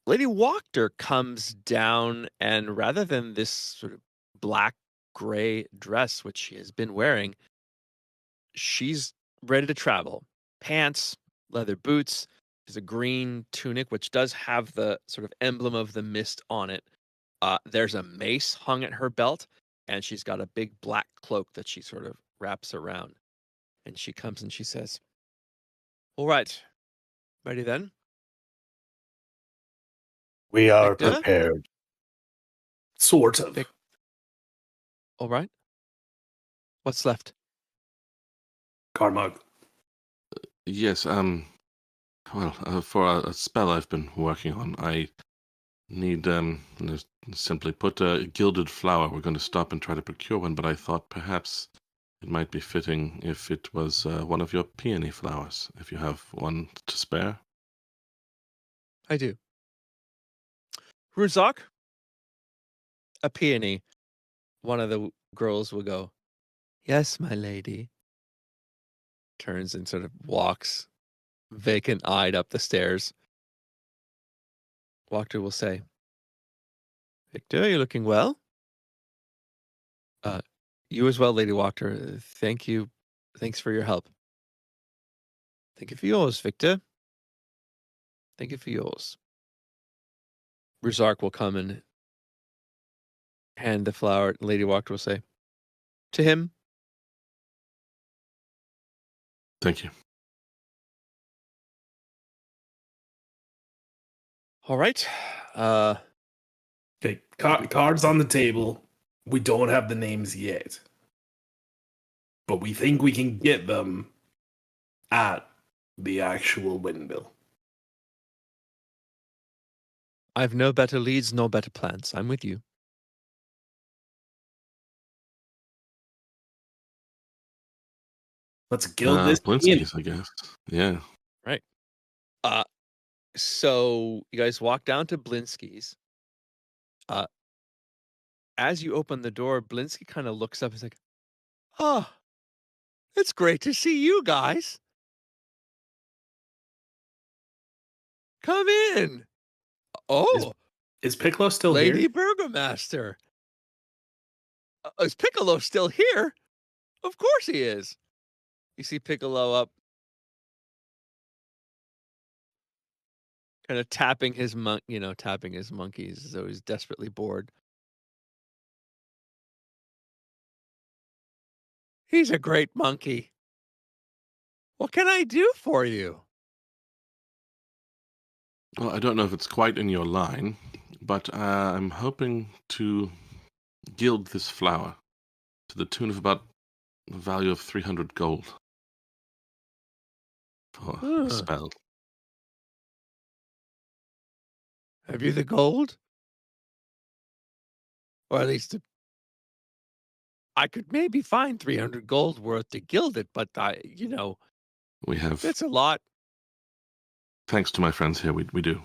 Lady Wachter comes down, and rather than this sort of black-gray dress, which she has been wearing, she's ready to travel. Pants, leather boots, there's a green tunic, which does have the sort of emblem of the mist on it. There's a mace hung at her belt, and she's got a big black cloak that she sort of wraps around. And she comes and she says, all right, ready then? We are Victor? prepared. Sort of. All right. What's left? Carmog. Yes, well, for a spell I've been working on, I need, simply put, a gilded flower. We're going to stop and try to procure one, but I thought perhaps it might be fitting if it was one of your peony flowers, if you have one to spare. I do. Ruzak, a peony. One of the girls will go, "Yes, my lady." Turns and sort of walks vacant-eyed up the stairs. Wachter will say, "Victor, you're looking well." You as well, Lady Wachter. Thank you. Thanks for your help. Thank you for yours, Victor. Thank you for yours. Ruzark will come and hand the flower. Lady Wachter will say, "To him." Thank you. All right. Okay, cards on the table. We don't have the names yet, but we think we can get them at the actual windmill. I've no better leads, no better plans. I'm with you. Let's gild this in. Blinsky's, I guess. Yeah. Right. So you guys walk down to Blinsky's. As you open the door, Blinsky kind of looks up. He's like, "Oh, it's great to see you guys. Come in. Oh, Is Piccolo still Lady here? Burgomaster. Is Piccolo still here? Of course he is." You see Piccolo up, kind of tapping his tapping his monkeys as though he's desperately bored. "He's a great monkey. What can I do for you?" Well, I don't know if it's quite in your line, but I'm hoping to gild this flower to the tune of about the value of 300 gold for Huh. a spell. Have you the gold? Or at least I could maybe find 300 gold worth to gild it, but We have, it's a lot. thanks to my friends here, we do.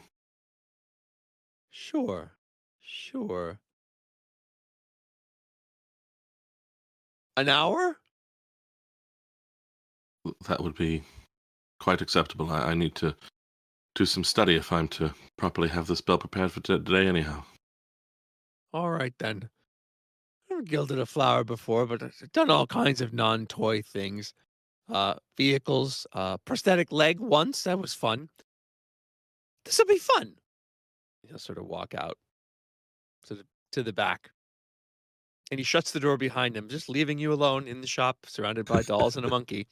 Sure. An hour? That would be quite acceptable. I need to do some study if I'm to properly have the spell prepared for today anyhow. All right, then. I've gilded a flower before, but I've done all kinds of non-toy things. Vehicles, prosthetic leg once. That was fun. This will be fun. He'll sort of walk out to the back. And he shuts the door behind him, just leaving you alone in the shop, surrounded by dolls and a monkey.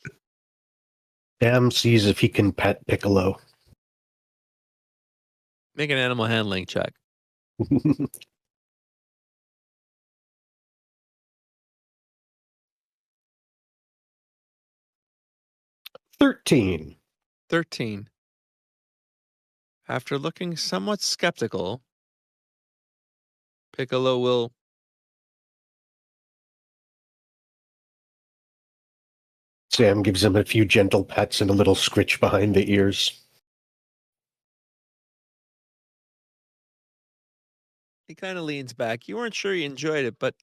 Sam sees if he can pet Piccolo. Make an animal handling check. 13. 13. After looking somewhat skeptical, Piccolo will Sam gives him a few gentle pets and a little scritch behind the ears. he kind of leans back. You weren't sure you enjoyed it, but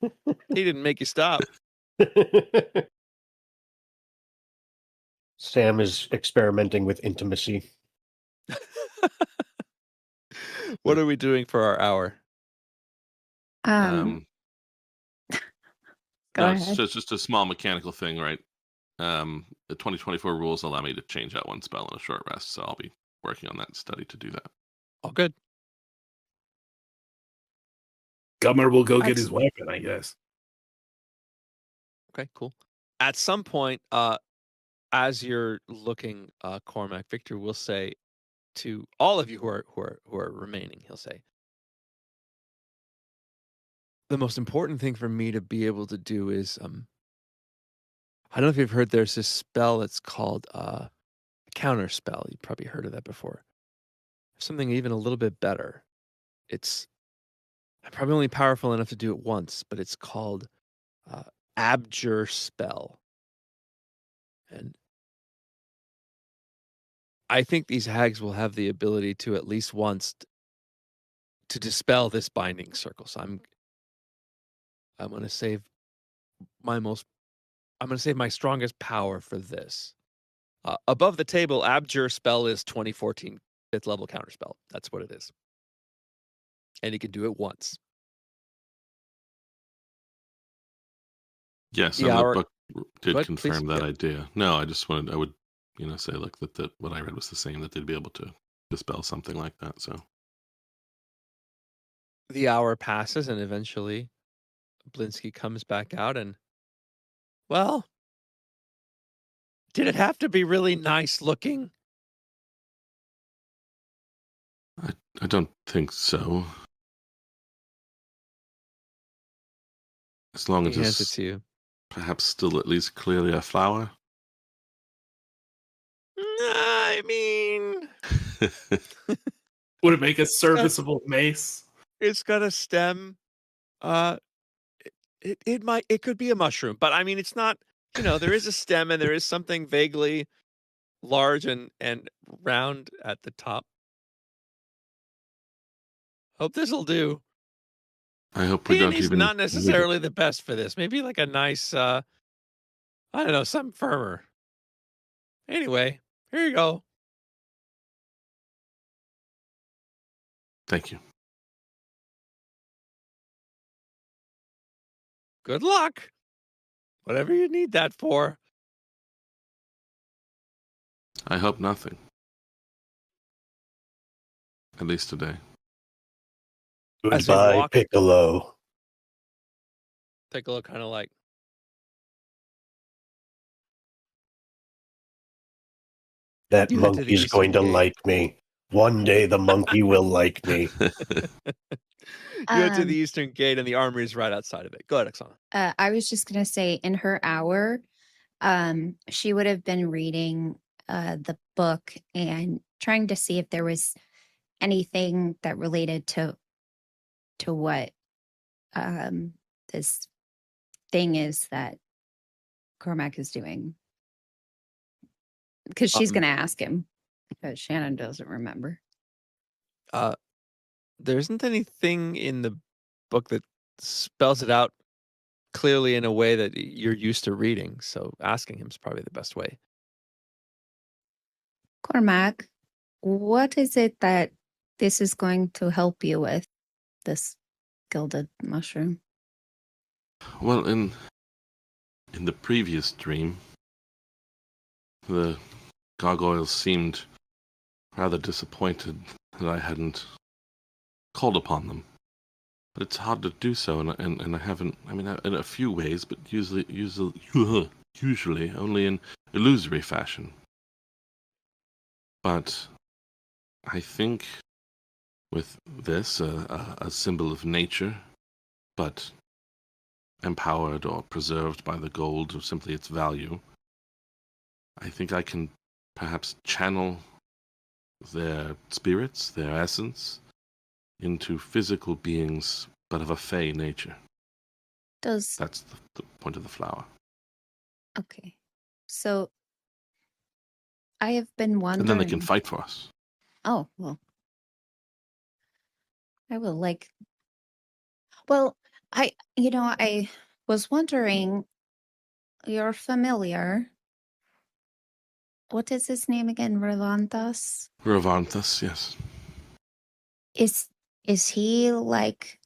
he didn't make you stop. Sam is experimenting with intimacy. What are we doing for our hour? Go No, ahead. it's just a small mechanical thing, right? The 2024 rules allow me to change out one spell in a short rest, so I'll be working on that study to do that. All good. Gummer will go get his weapon, I guess. Okay, cool. At some point, as you're looking, Cormac, Victor will say to all of you who are remaining, he'll say, the most important thing for me to be able to do is I don't know if you've heard there's this spell that's called a counter spell. You've probably heard of that before. Something even a little bit better. I'm probably only powerful enough to do it once, but it's called Abjure Spell. And I think these hags will have the ability to at least once to dispel this binding circle. So I'm going to save I'm going to save my strongest power for this. Above the table, Abjure Spell is 2014 5th level counterspell. That's what it is. And you can do it once. Yes, The and the hour. book did Go ahead, confirm please. that Yep. idea. No, I just wanted, I would, say, look, that what I read was the same, that they'd be able to dispel something like that. So The hour passes, and eventually Blinsky comes back out and, well, did it have to be really nice looking? I don't think so. As long as He hands it it's to you. perhaps still at least clearly a flower. I mean, Would it make a serviceable mace? it's got a stem. Uh, it could be a mushroom, but I mean, it's not. There is a stem and there is something vaguely large and round at the top. Hope this'll do. I hope we don't Peony's even not need it. necessarily the best for this. Maybe like a nice, I don't know, something firmer. Anyway, here you go. Thank you. Good luck. Whatever you need that for. I hope nothing. At least today. As they Goodbye, walk- Piccolo. Piccolo kind of like, That You head to the monkey's eastern going to gate. like me. One day the monkey will like me. You go to the eastern gate and the armory is right outside of it. Go ahead, Oksana. I was just going to say, in her hour, she would have been reading the book and trying to see if there was anything that related to what this thing is that Cormac is doing. Because she's going to ask him, because Shannon doesn't remember. There isn't anything in the book that spells it out clearly in a way that you're used to reading. So asking him is probably the best way. Cormac, what is it that this is going to help you with, this gilded mushroom? Well, in the previous dream, the gargoyles seemed rather disappointed that I hadn't called upon them. But it's hard to do so, and I haven't. I mean, in a few ways, but usually only in illusory fashion. But I think with this, a symbol of nature, but empowered or preserved by the gold or simply its value, I think I can perhaps channel their spirits, their essence, into physical beings, but of a fey nature. That's the point of the flower. Okay. So I have been wondering. And then they can fight for us. Oh, well. I would like. Well, I was wondering, you're familiar. What is his name again? Revantas? Revantas, yes. Is he like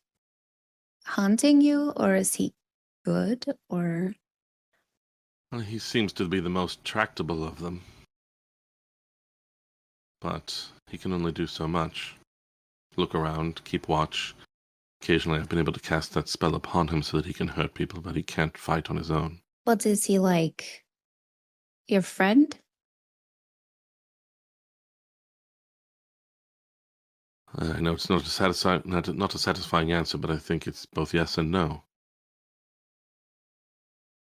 hunting you, or is he good, or? Well, he seems to be the most tractable of them. But he can only do so much. Look around, keep watch. Occasionally I've been able to cast that spell upon him so that he can hurt people, but he can't fight on his own. But is he like your friend? I know it's not a satisfying answer, but I think it's both yes and no.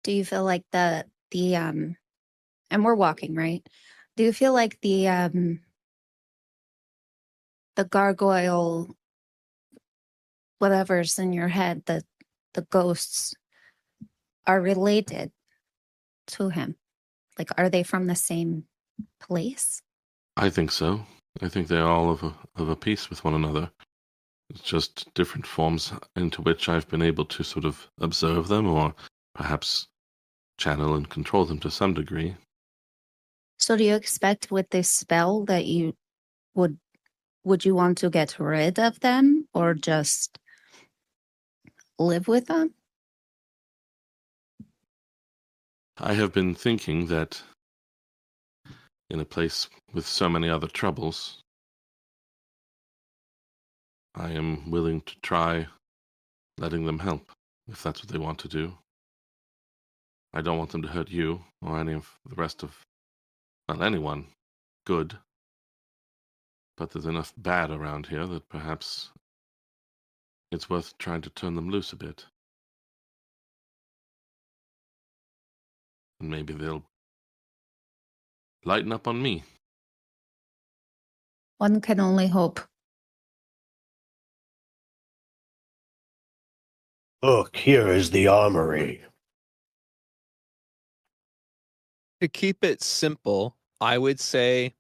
Do you feel like the and we're walking, right? Do you feel like the gargoyle whatever's in your head, that the ghosts are related to him. Like, are they from the same place? I think so. I think they're all of a piece with one another. It's just different forms into which I've been able to sort of observe them or perhaps channel and control them to some degree. So do you expect with this spell that you would you want to get rid of them or just live with them? I have been thinking that in a place with so many other troubles, I am willing to try letting them help, if that's what they want to do. I don't want them to hurt you or any of the rest of, well, anyone good. But there's enough bad around here that perhaps it's worth trying to turn them loose a bit. And maybe they'll lighten up on me. One can only hope. Look, here is the armory. To keep it simple, I would say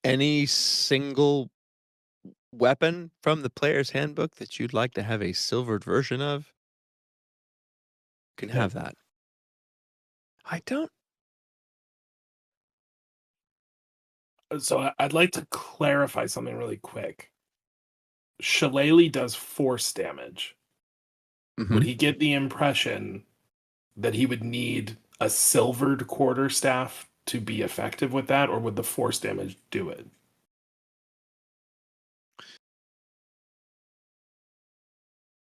any single weapon from the player's handbook that you'd like to have a silvered version of, you can have that. I don't. So I'd like to clarify something really quick. Shillelagh does force damage. Would he get the impression that he would need a silvered quarterstaff to be effective with that, or would the force damage do it?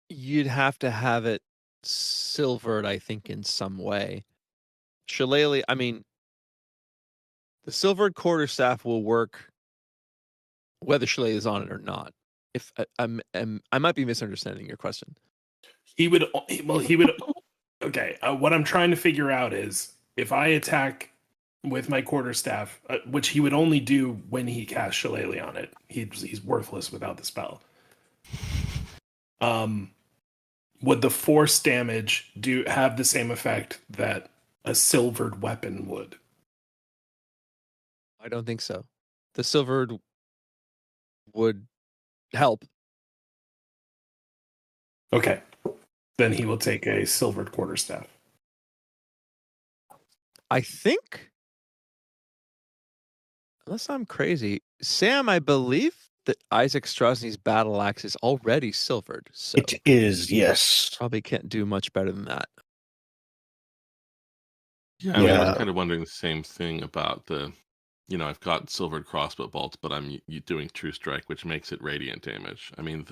You'd have to have it silvered, I think, in some way. Shillelagh, I mean, the silvered quarterstaff will work whether Shillelagh is on it or not. If I might be misunderstanding your question. He would. Well, he would. Okay. What I'm trying to figure out is if I attack with my quarterstaff, which he would only do when he casts Shillelagh on it. He's worthless without the spell. Would the force damage have the same effect that a silvered weapon would? I don't think so. The silvered would help. Okay. Then he will take a silvered quarterstaff. I think, unless I'm crazy, Sam, I believe that Isaac Strasny's battle axe is already silvered. So It is, yes. probably can't do much better than that. Yeah, I mean, I was kind of wondering the same thing about I've got silvered crossbow bolts, but I'm doing True Strike, which makes it radiant damage. I mean,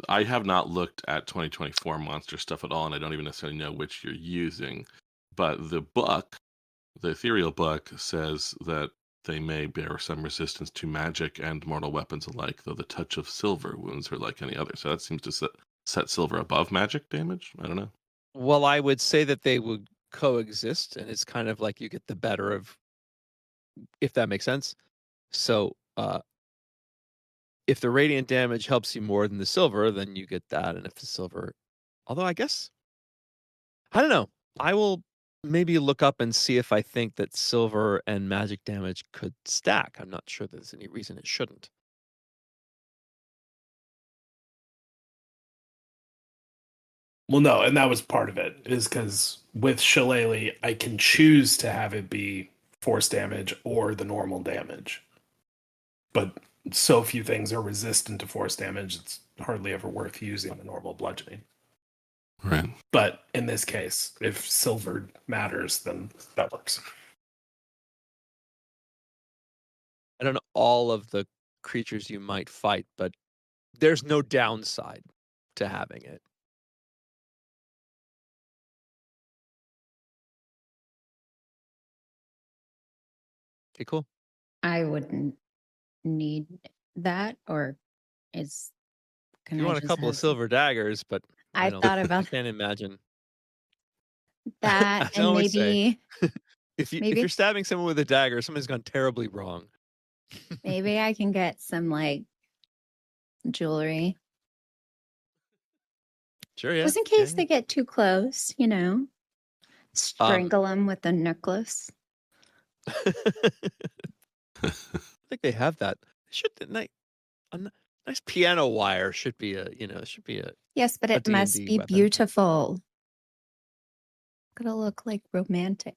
I have not looked at 2024 monster stuff at all, and I don't even necessarily know which you're using. But the book, the Ethereal book, says that they may bear some resistance to magic and mortal weapons alike, though the touch of silver wounds are like any other. So that seems to set silver above magic damage. I don't know. Well, I would say that they would coexist, and it's kind of like you get the better of, if that makes sense. So if the radiant damage helps you more than the silver, then you get that. And if the silver, although I guess, I don't know. I will maybe look up and see if I think that silver and magic damage could stack. I'm not sure there's any reason it shouldn't. Well, no, and that was part of it, is because with Shillelagh, I can choose to have it be force damage or the normal damage. But so few things are resistant to force damage, it's hardly ever worth using the normal bludgeoning. Right. But in this case, if silvered matters, then that works. I don't know all of the creatures you might fight, but there's no downside to having it. Okay, cool. I wouldn't need that, or is. You want a couple of silver daggers, but I thought about I can't imagine that, and maybe if you're stabbing someone with a dagger, something's gone terribly wrong. maybe I can get some like jewelry. Sure, yeah. Just in case yeah. they get too close, strangle them with a necklace. I think they have that. Should nice piano wire should be a Yes, but it must D&D be weapon. beautiful. Gotta look like romantic,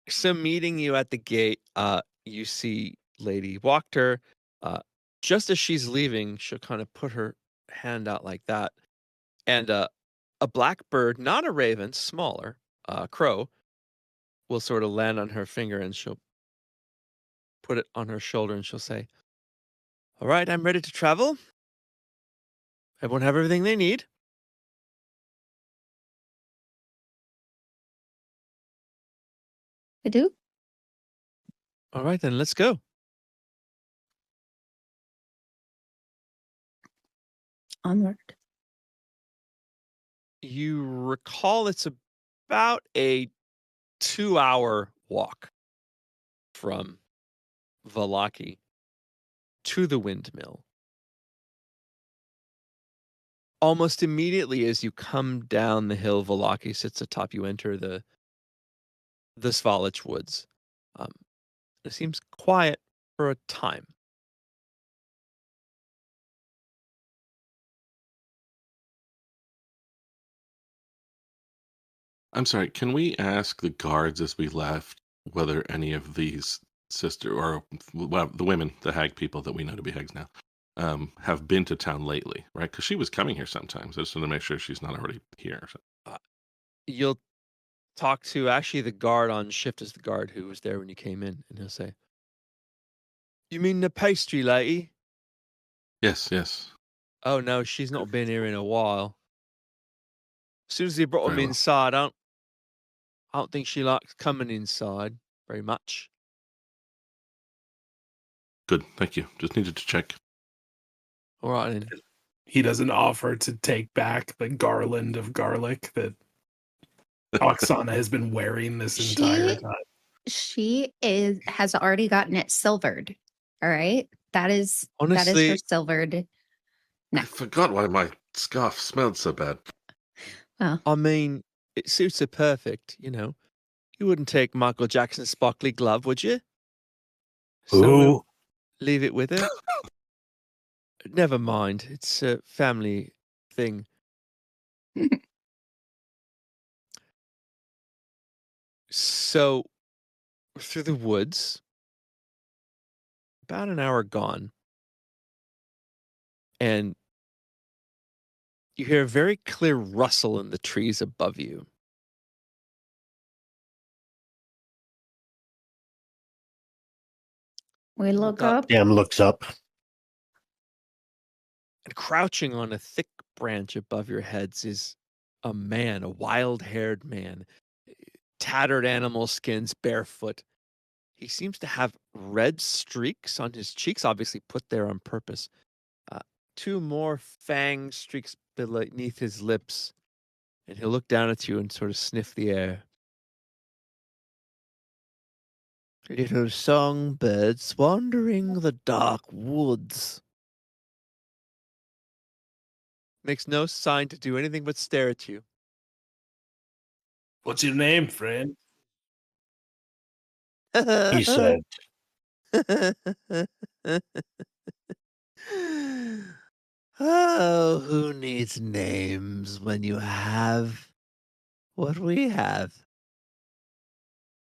So meeting you at the gate, you see Lady Wachter. Just as she's leaving, she'll kind of put her hand out like that, and a black bird, not a raven, smaller, crow, will sort of land on her finger, and she'll put it on her shoulder, and she'll say, "All right, I'm ready to travel. Everyone have everything they need." I do. All right, then let's go. Onward. You recall it's about a 2-hour walk from Vallaki to the windmill. Almost immediately as you come down the hill Vallaki sits atop, you enter the Svalich woods. It seems quiet for a time. I'm sorry, can we ask the guards as we left whether any of these the women, the hag people that we know to be hags now, have been to town lately, right? Because she was coming here sometimes. I just want to make sure she's not already here. You'll talk to actually the guard on shift as the guard who was there when you came in, and he'll say, "You mean the pastry lady?" Yes. "Oh no, she's not been here in a while. As soon as they brought him Very well. inside, I don't think she likes coming inside very much." Good, thank you. Just needed to check. All right, then. He doesn't offer to take back the garland of garlic that Oksana has been wearing this entire time. She has already gotten it silvered. All right. That is her Honestly, silvered. I forgot why my scarf smelled so bad. Well, I mean, it suits her perfect, You wouldn't take Michael Jackson's sparkly glove, would you? So we'll leave it with her. Never mind. It's a family thing. So, through the woods, about an hour gone, and you hear a very clear rustle in the trees above you. we look up. Sam looks up. And crouching on a thick branch above your heads is a man, a wild-haired man, tattered animal skins, barefoot. He seems to have red streaks on his cheeks, obviously put there on purpose. 2 more fang streaks beneath his lips, and he'll look down at you and sort of sniff the air. "Little songbirds wandering the dark woods." Makes no sign to do anything but stare at you. What's your name, friend? He said, "Oh, who needs names when you have what we have?"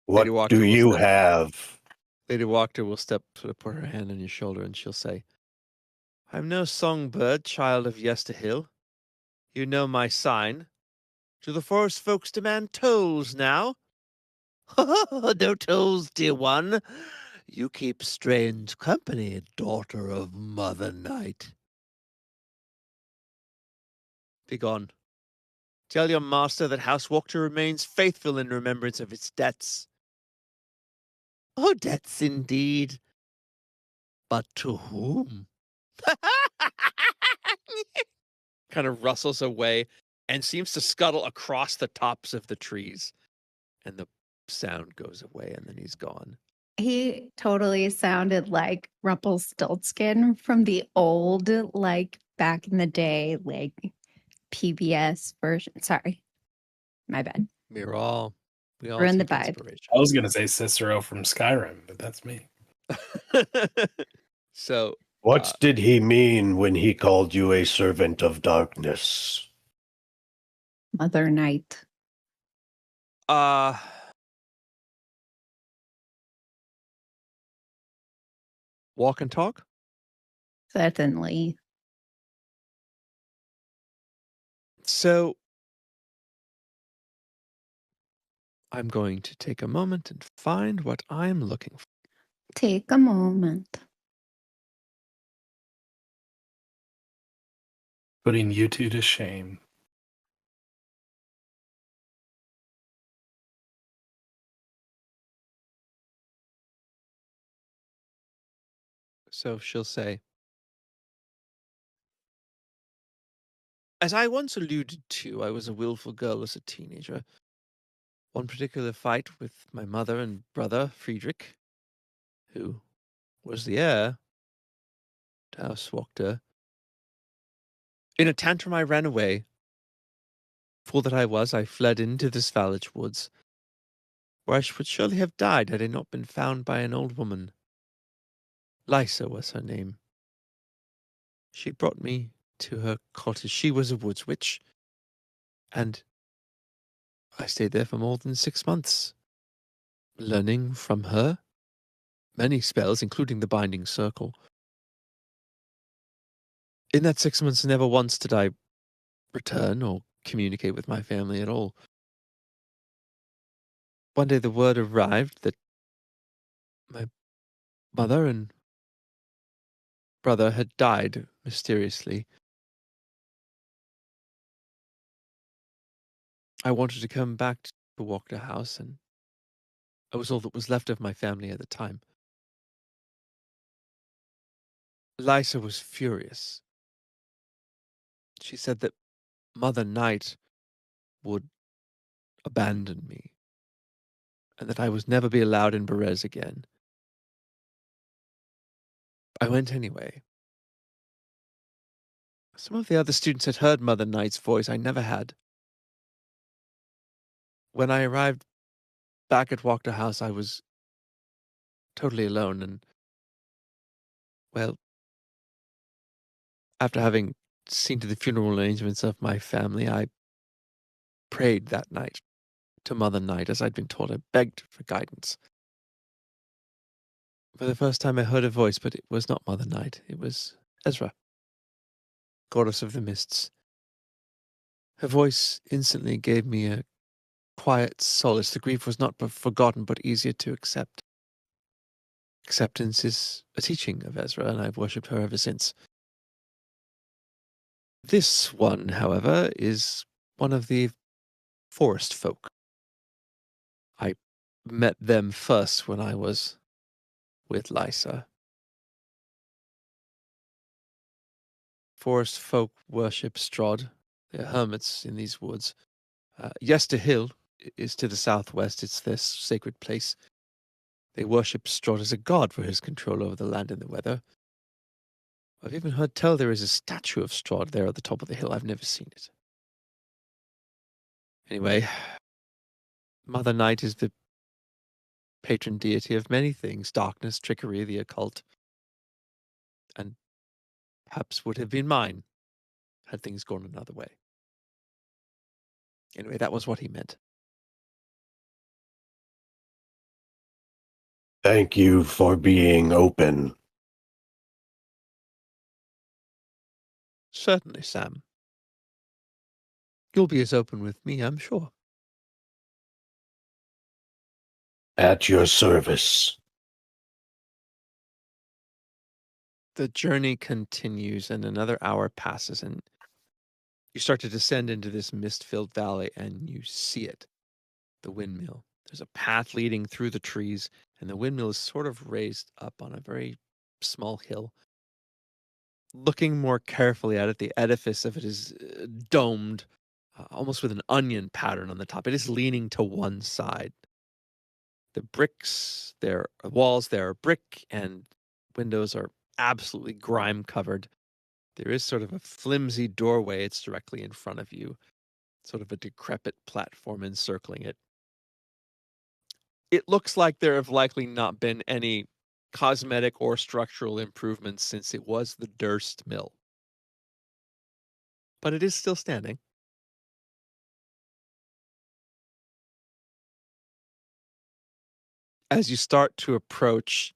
"What Lady Wachter do will you step- have?" Lady Wachter will sort of put her hand on your shoulder, and she'll say, "I'm no songbird, child of Yesterhill. You know my sign. Do the forest folks demand tolls now?" "No tolls, dear one. You keep strange company, daughter of Mother Night. Begone. Tell your master that House Wachter remains faithful in remembrance of its debts." "Oh, debts indeed. But to whom?" Kind of rustles away and seems to scuttle across the tops of the trees. And the sound goes away, and then he's gone. He totally sounded like Rumpelstiltskin from the old, like back in the day, like PBS version. Sorry, my bad. We all Ruined the take vibe. inspiration. I was gonna say Cicero from Skyrim, but that's me. So, What did he mean when he called you a servant of darkness? Mother Night. walk and talk. Certainly. So, I'm going to take a moment and find what I'm looking for. Take a moment. Putting you two to shame. So she'll say, as I once alluded to, I was a willful girl as a teenager. One particular fight with my mother and brother, Friedrich, who was the heir to House Wachter. In a tantrum, I ran away. Fool that I was, I fled into the Svalage woods, where I would surely have died had I not been found by an old woman. Lysa was her name. She brought me to her cottage. She was a woods witch, and I stayed there for more than 6 months, learning from her many spells, including the Binding Circle. In that 6 months, never once did I return or communicate with my family at all. One day the word arrived that my mother and brother had died mysteriously. I wanted to come back to Wachter House, and I was all that was left of my family at the time. Lysa was furious. She said that Mother Night would abandon me, and that I was never be allowed in Berez again. I went anyway. Some of the other students had heard Mother Night's voice. I never had. When I arrived back at Wachter House, I was totally alone, and, well, after having seen to the funeral arrangements of my family, I prayed that night to Mother Night, as I'd been told. I begged for guidance. For the first time I heard a voice, but it was not Mother Night. It was Ezra, goddess of the mists. Her voice instantly gave me a quiet solace. The grief was not forgotten, but easier to accept. Acceptance is a teaching of Ezra, and I've worshipped her ever since. This one, however, is one of the forest folk. I met them first when I was with Lysa. Forest folk worship Strahd. They're hermits in these woods. Yester Hill is to the southwest. It's their sacred place. They worship Strahd as a god for his control over the land and the weather. I've even heard tell there is a statue of Strahd there at the top of the hill. I've never seen it. Anyway, Mother Night is the patron deity of many things: darkness, trickery, the occult, and perhaps would have been mine had things gone another way. Anyway, that was what he meant. Thank you for being open. Certainly, Sam. You'll be as open with me, I'm sure. At your service. The journey continues, and another hour passes, and you start to descend into this mist-filled valley, and you see it, the windmill. There's a path leading through the trees, and the windmill is sort of raised up on a very small hill. Looking more carefully at it, the edifice of it is domed, almost with an onion pattern on the top. It is leaning to one side. The bricks, their walls, there are brick, and windows are absolutely grime covered. There is sort of a flimsy doorway. It's directly in front of you, sort of a decrepit platform encircling it. It looks like there have likely not been any cosmetic or structural improvements since it was the Durst mill. But it is still standing. As you start to approach,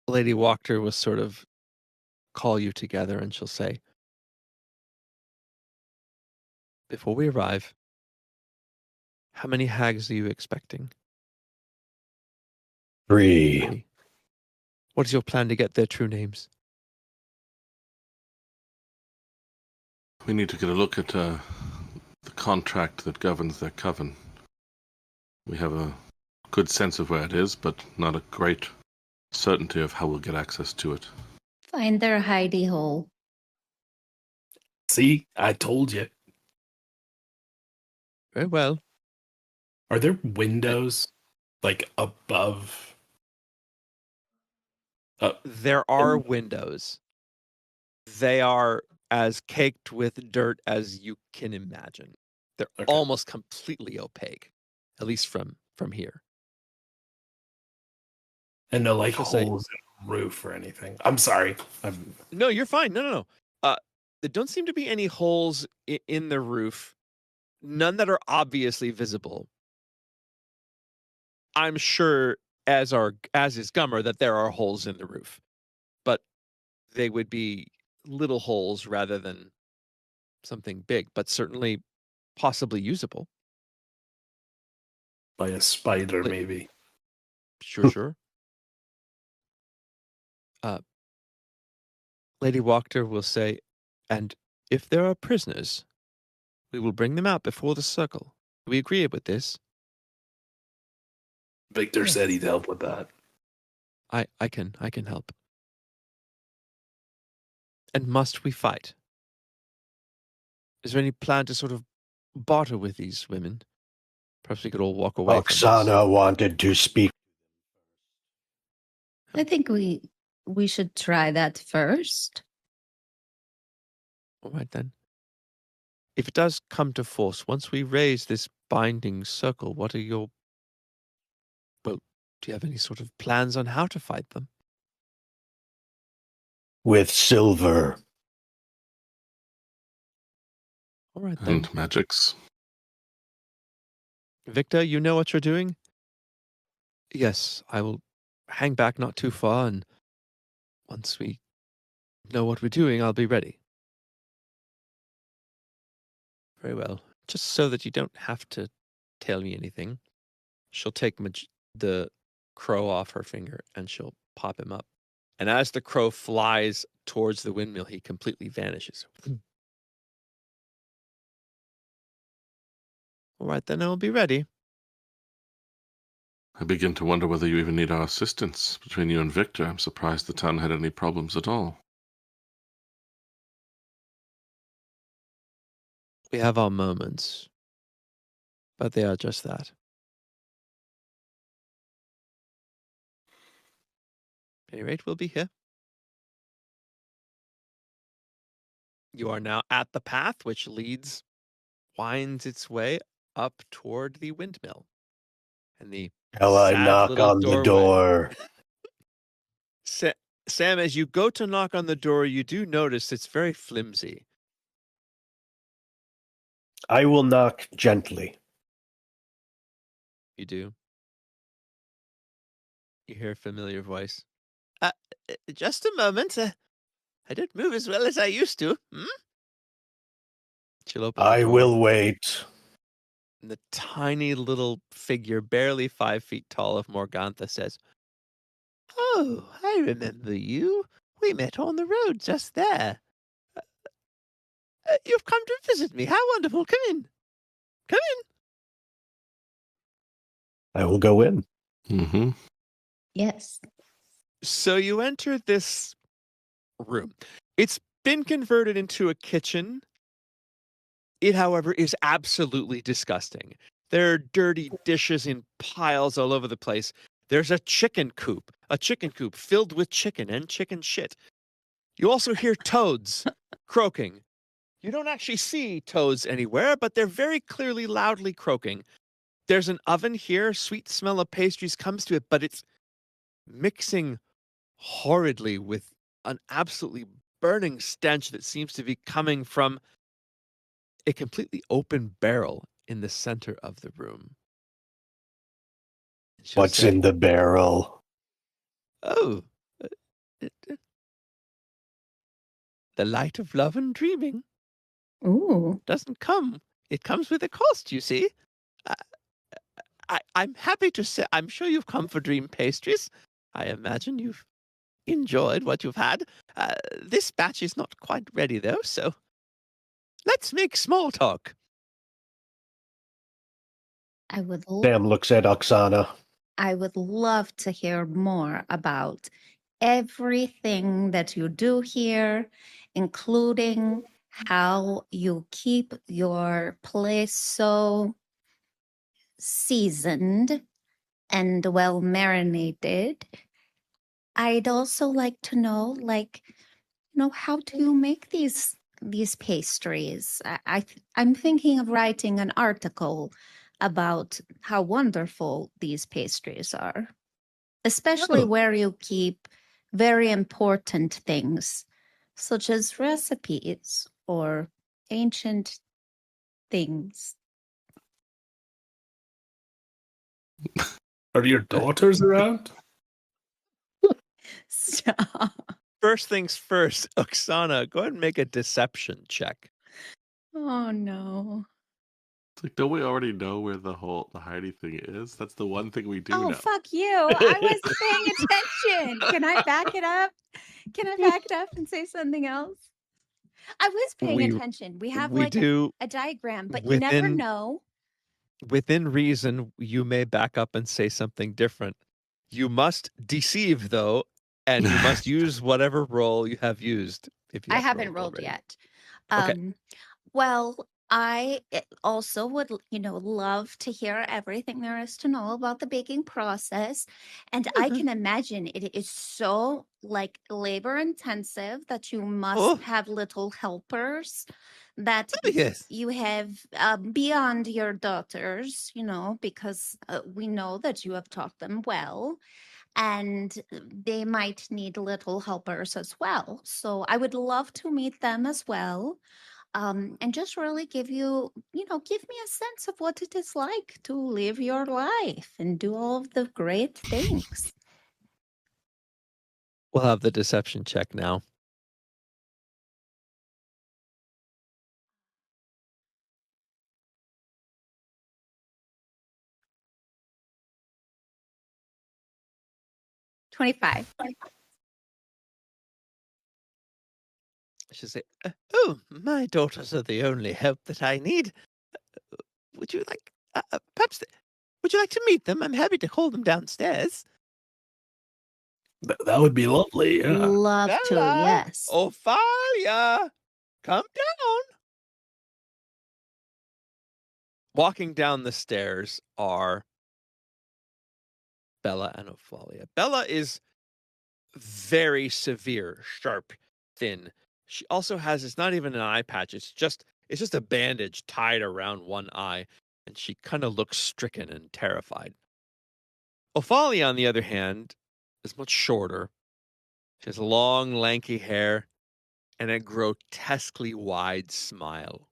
Lady Wachter will sort of call you together and she'll say, before we arrive, how many hags are you expecting? 3. 3. What is your plan to get their true names? We need to get a look at the contract that governs their coven. We have a good sense of where it is, but not a great certainty of how we'll get access to it. Find their hidey hole. See, I told you. Very well. Are there windows like above? There are windows. They are as caked with dirt as you can imagine. They're Okay. almost completely opaque, at least from here. And no like She'll say- holes in the roof or anything. I'm sorry. No, you're fine. No. There don't seem to be any holes in the roof. None that are obviously visible. I'm sure, as is Gummer, that there are holes in the roof, but they would be little holes rather than something big, but certainly possibly usable. By a spider, Like- maybe. Sure. Lady Wachter will say, and if there are prisoners, we will bring them out before the circle. Do we agree with this? Victor Yes. said he'd help with that. I can help. And must we fight? Is there any plan to sort of barter with these women? Perhaps we could all walk away from this. Oksana wanted to speak. I think we should try that first. All right, then. If it does come to force, once we raise this binding circle, what are your... Well, do you have any sort of plans on how to fight them? With silver. All right, then. And magics. Victor, you know what you're doing? Yes, I will hang back not too far, and once we know what we're doing, I'll be ready. Very well. Just so that you don't have to tell me anything, she'll take the crow off her finger and she'll pop him up. And as the crow flies towards the windmill, he completely vanishes. All right, then I'll be ready. I begin to wonder whether you even need our assistance. Between you and Victor, I'm surprised the town had any problems at all. We have our moments, but they are just that. At any rate, we'll be here. You are now at the path which winds its way up toward the windmill. And the Shall I sad knock little on the doorway. door? Sam, as you go to knock on the door, you do notice it's very flimsy. I will knock gently. You do. You hear a familiar voice. Just a moment. I don't move as well as I used to. She'll open the I door, will wait. and the tiny little figure, barely 5 feet tall, of Morgantha says, "Oh, I remember you. We met on the road just there. You've come to visit me. How wonderful. Come in. Come in." I will go in. Mm-hmm. Yes. So you enter this room. It's been converted into a kitchen. It, however, is absolutely disgusting. There are dirty dishes in piles all over the place. There's a chicken coop filled with chicken and chicken shit. You also hear toads croaking. You don't actually see toads anywhere, but they're very clearly loudly croaking. There's an oven here. Sweet smell of pastries comes to it, but it's mixing horridly with an absolutely burning stench that seems to be coming from a completely open barrel in the center of the room. She'll What's say, in the barrel? Oh, the light of love and dreaming Ooh. doesn't come. It comes with a cost, you see. I'm happy to say, I'm sure you've come for dream pastries. I imagine you've enjoyed what you've had. This batch is not quite ready, though, so let's make small talk. I would Sam looks at Oksana. I would love to hear more about everything that you do here, including how you keep your place so seasoned and well marinated. I'd also like to know, how do you make these pastries? I'm thinking of writing an article about how wonderful these pastries are, especially Oh. where you keep very important things, such as recipes or ancient things. Are your daughters around? Stop. First things first, Oksana, go ahead and make a deception check. Oh no. It's like, don't we already know where the hidey thing is? That's the one thing we do Oh, know. fuck you. I wasn't paying attention. Can I back it up? Can I back it up and say something else? I was paying We- attention. We have we do a diagram, but you never within- know. Within reason, you may back up and say something different. You must deceive, though, and you must use whatever roll you have used. If you I have haven't rolled already. yet. Okay. Well, I also would, love to hear everything there is to know about the baking process. And I can imagine it is so labor intensive that you must Oh. have little helpers that Oh, yes. you have beyond your daughters, because we know that you have taught them well. And they might need little helpers as well. So I would love to meet them as well. And just really give me a sense of what it is like to live your life and do all of the great things. We'll have the deception check now. $25. She'll say, "Oh, my daughters are the only help that I need. Would you like, would you like to meet them? I'm happy to call them downstairs." That would be lovely. Yeah. Love to, Stella! yes. Ophalia, come down. Walking down the stairs are Bella and Ophalia. Bella is very severe, sharp, thin. She also has, it's not even an eye patch, it's just a bandage tied around one eye, and she kind of looks stricken and terrified. Ophalia, on the other hand, is much shorter. She has long, lanky hair and a grotesquely wide smile.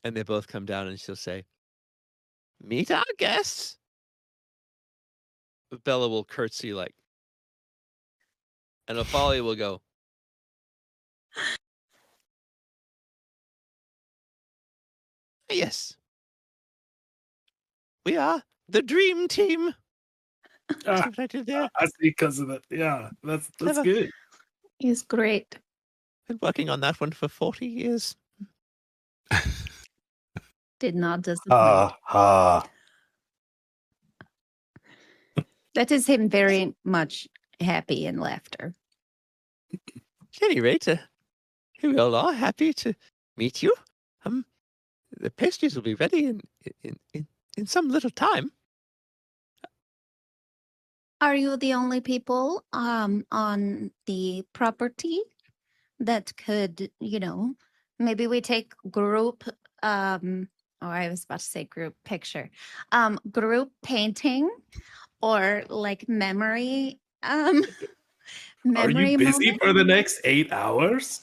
And they both come down and she'll say, "Meet our guests." Bella will curtsy and Ophalia will go, "Yes. We are the dream team." Ah, See what I did there? I see because of it. Yeah, that's Clever. good. He's great. Been working on that one for 40 years. Did not disappoint. Ha. That is him very much happy in laughter. At any rate, here we all are, happy to meet you. The pastries will be ready in some little time. Are you the only people on the property that could, maybe we take group I was about to say group picture. Group painting or like memory Are memory you busy moment? for the next 8 hours?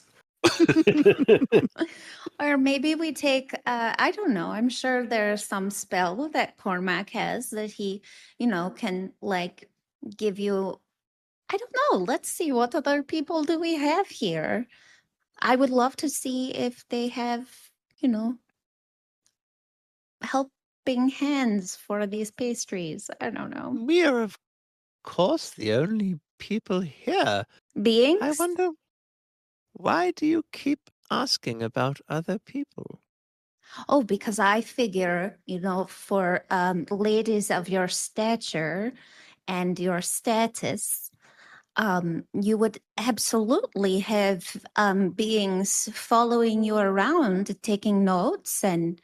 Or maybe we take, I don't know, I'm sure there's some spell that Cormac has that he, can like give you. I don't know. Let's see, what other people do we have here? I would love to see if they have, helping hands for these pastries. I don't know. We are, of course, the only people here. Beings? I wonder, why do you keep asking about other people? Oh, because I figure, for ladies of your stature and your status, you would absolutely have beings following you around, taking notes, and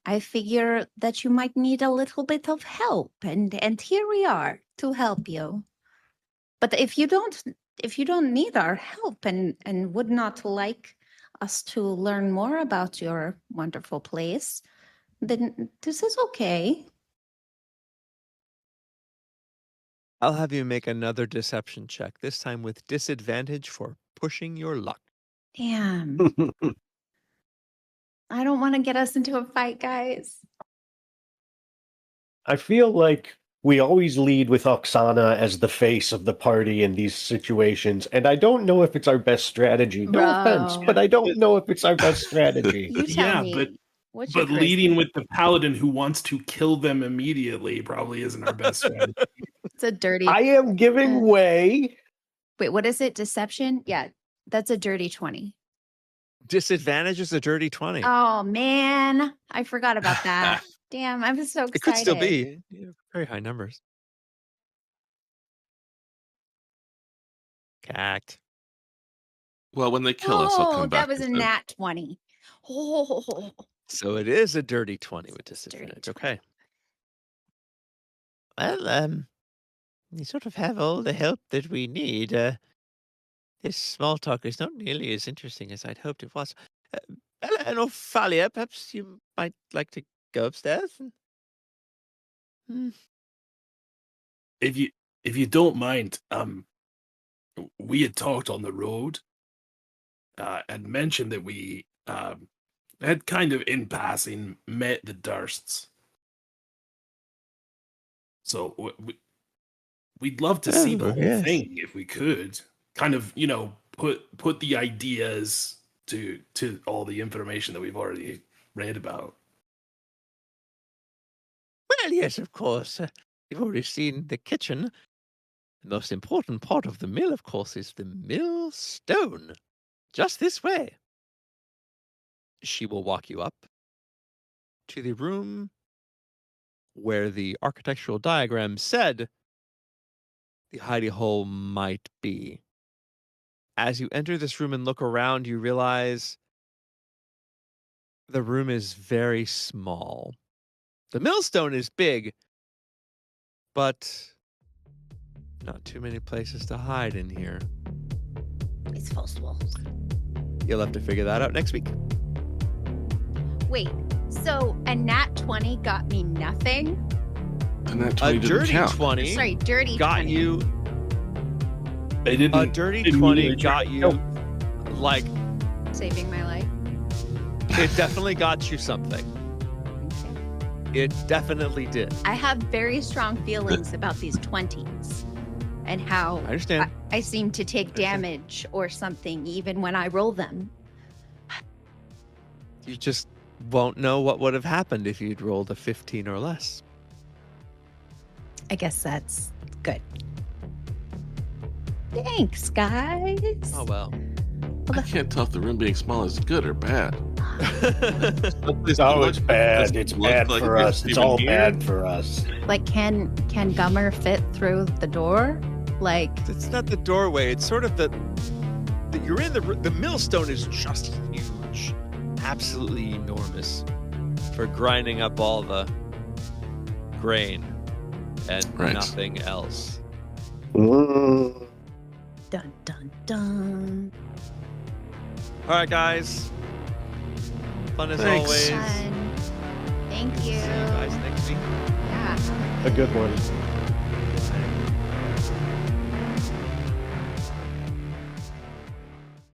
I figure that you might need a little bit of help, and here we are to help you. But if you don't need our help and would not like us to learn more about your wonderful place, then this is okay. I'll have you make another deception check, this time with disadvantage for pushing your luck. Damn. I don't want to get us into a fight, guys. I feel like we always lead with Oksana as the face of the party in these situations, and I don't know if it's our best strategy. No offense, Bro. but I don't know if it's our best strategy. You tell Yeah, me. What's your But charisma? leading with the paladin who wants to kill them immediately probably isn't our best strategy. It's a dirty. I am giving way. Wait, what is it? Deception? Yeah, that's a dirty 20. Disadvantage is a dirty 20. Oh man, I forgot about that. Damn, I was so excited. It could still be. You have very high numbers. Cacked. Well, when they kill us, I'll come back. That was a and say, nat 20. Oh, So it is a dirty 20 with It's a dirty disadvantage. 20. Okay. Well, you sort of have all the help that we need. This small talk is not nearly as interesting as I'd hoped it was. Bella and Ophalia, perhaps you might like to go upstairs? If you don't mind, we had talked on the road and mentioned that we had kind of in passing met the Dursts. So we'd love to see the whole yes. thing if we could. Kind of, put the ideas to all the information that we've already read about. Well, yes, of course. You've already seen the kitchen. The most important part of the mill, of course, is the mill stone. Just this way. She will walk you up to the room where the architectural diagram said the hidey hole might be. As you enter this room and look around, you realize the room is very small. The millstone is big, but not too many places to hide in here. It's false walls. You'll have to figure that out next week. Wait, so a nat 20 got me nothing? And that A 20 didn't dirty count. 20 Sorry, dirty got 20. you. They didn't. A dirty didn't 20 mean to got you, like, Saving my life. it definitely got you something. It definitely did. I have very strong feelings about these 20s and how I understand. I seem to take damage or something even when I roll them. You just won't know what would have happened if you'd rolled a 15 or less. I guess that's good. Thanks, guys. Oh, well. I can't tell if the room being small is good or bad. Oh, it's bad. It's bad for us. It's all bad for us. Like, can Gummer fit through the door? Like, It's not the doorway. It's sort of the you're in the millstone is just huge. absolutely enormous for grinding up all the grain and Right. nothing else. Mm. Dun dun dun. All right, guys. Fun as Thanks. always. Fun. Thank you. See you guys next week. Yeah. A good one.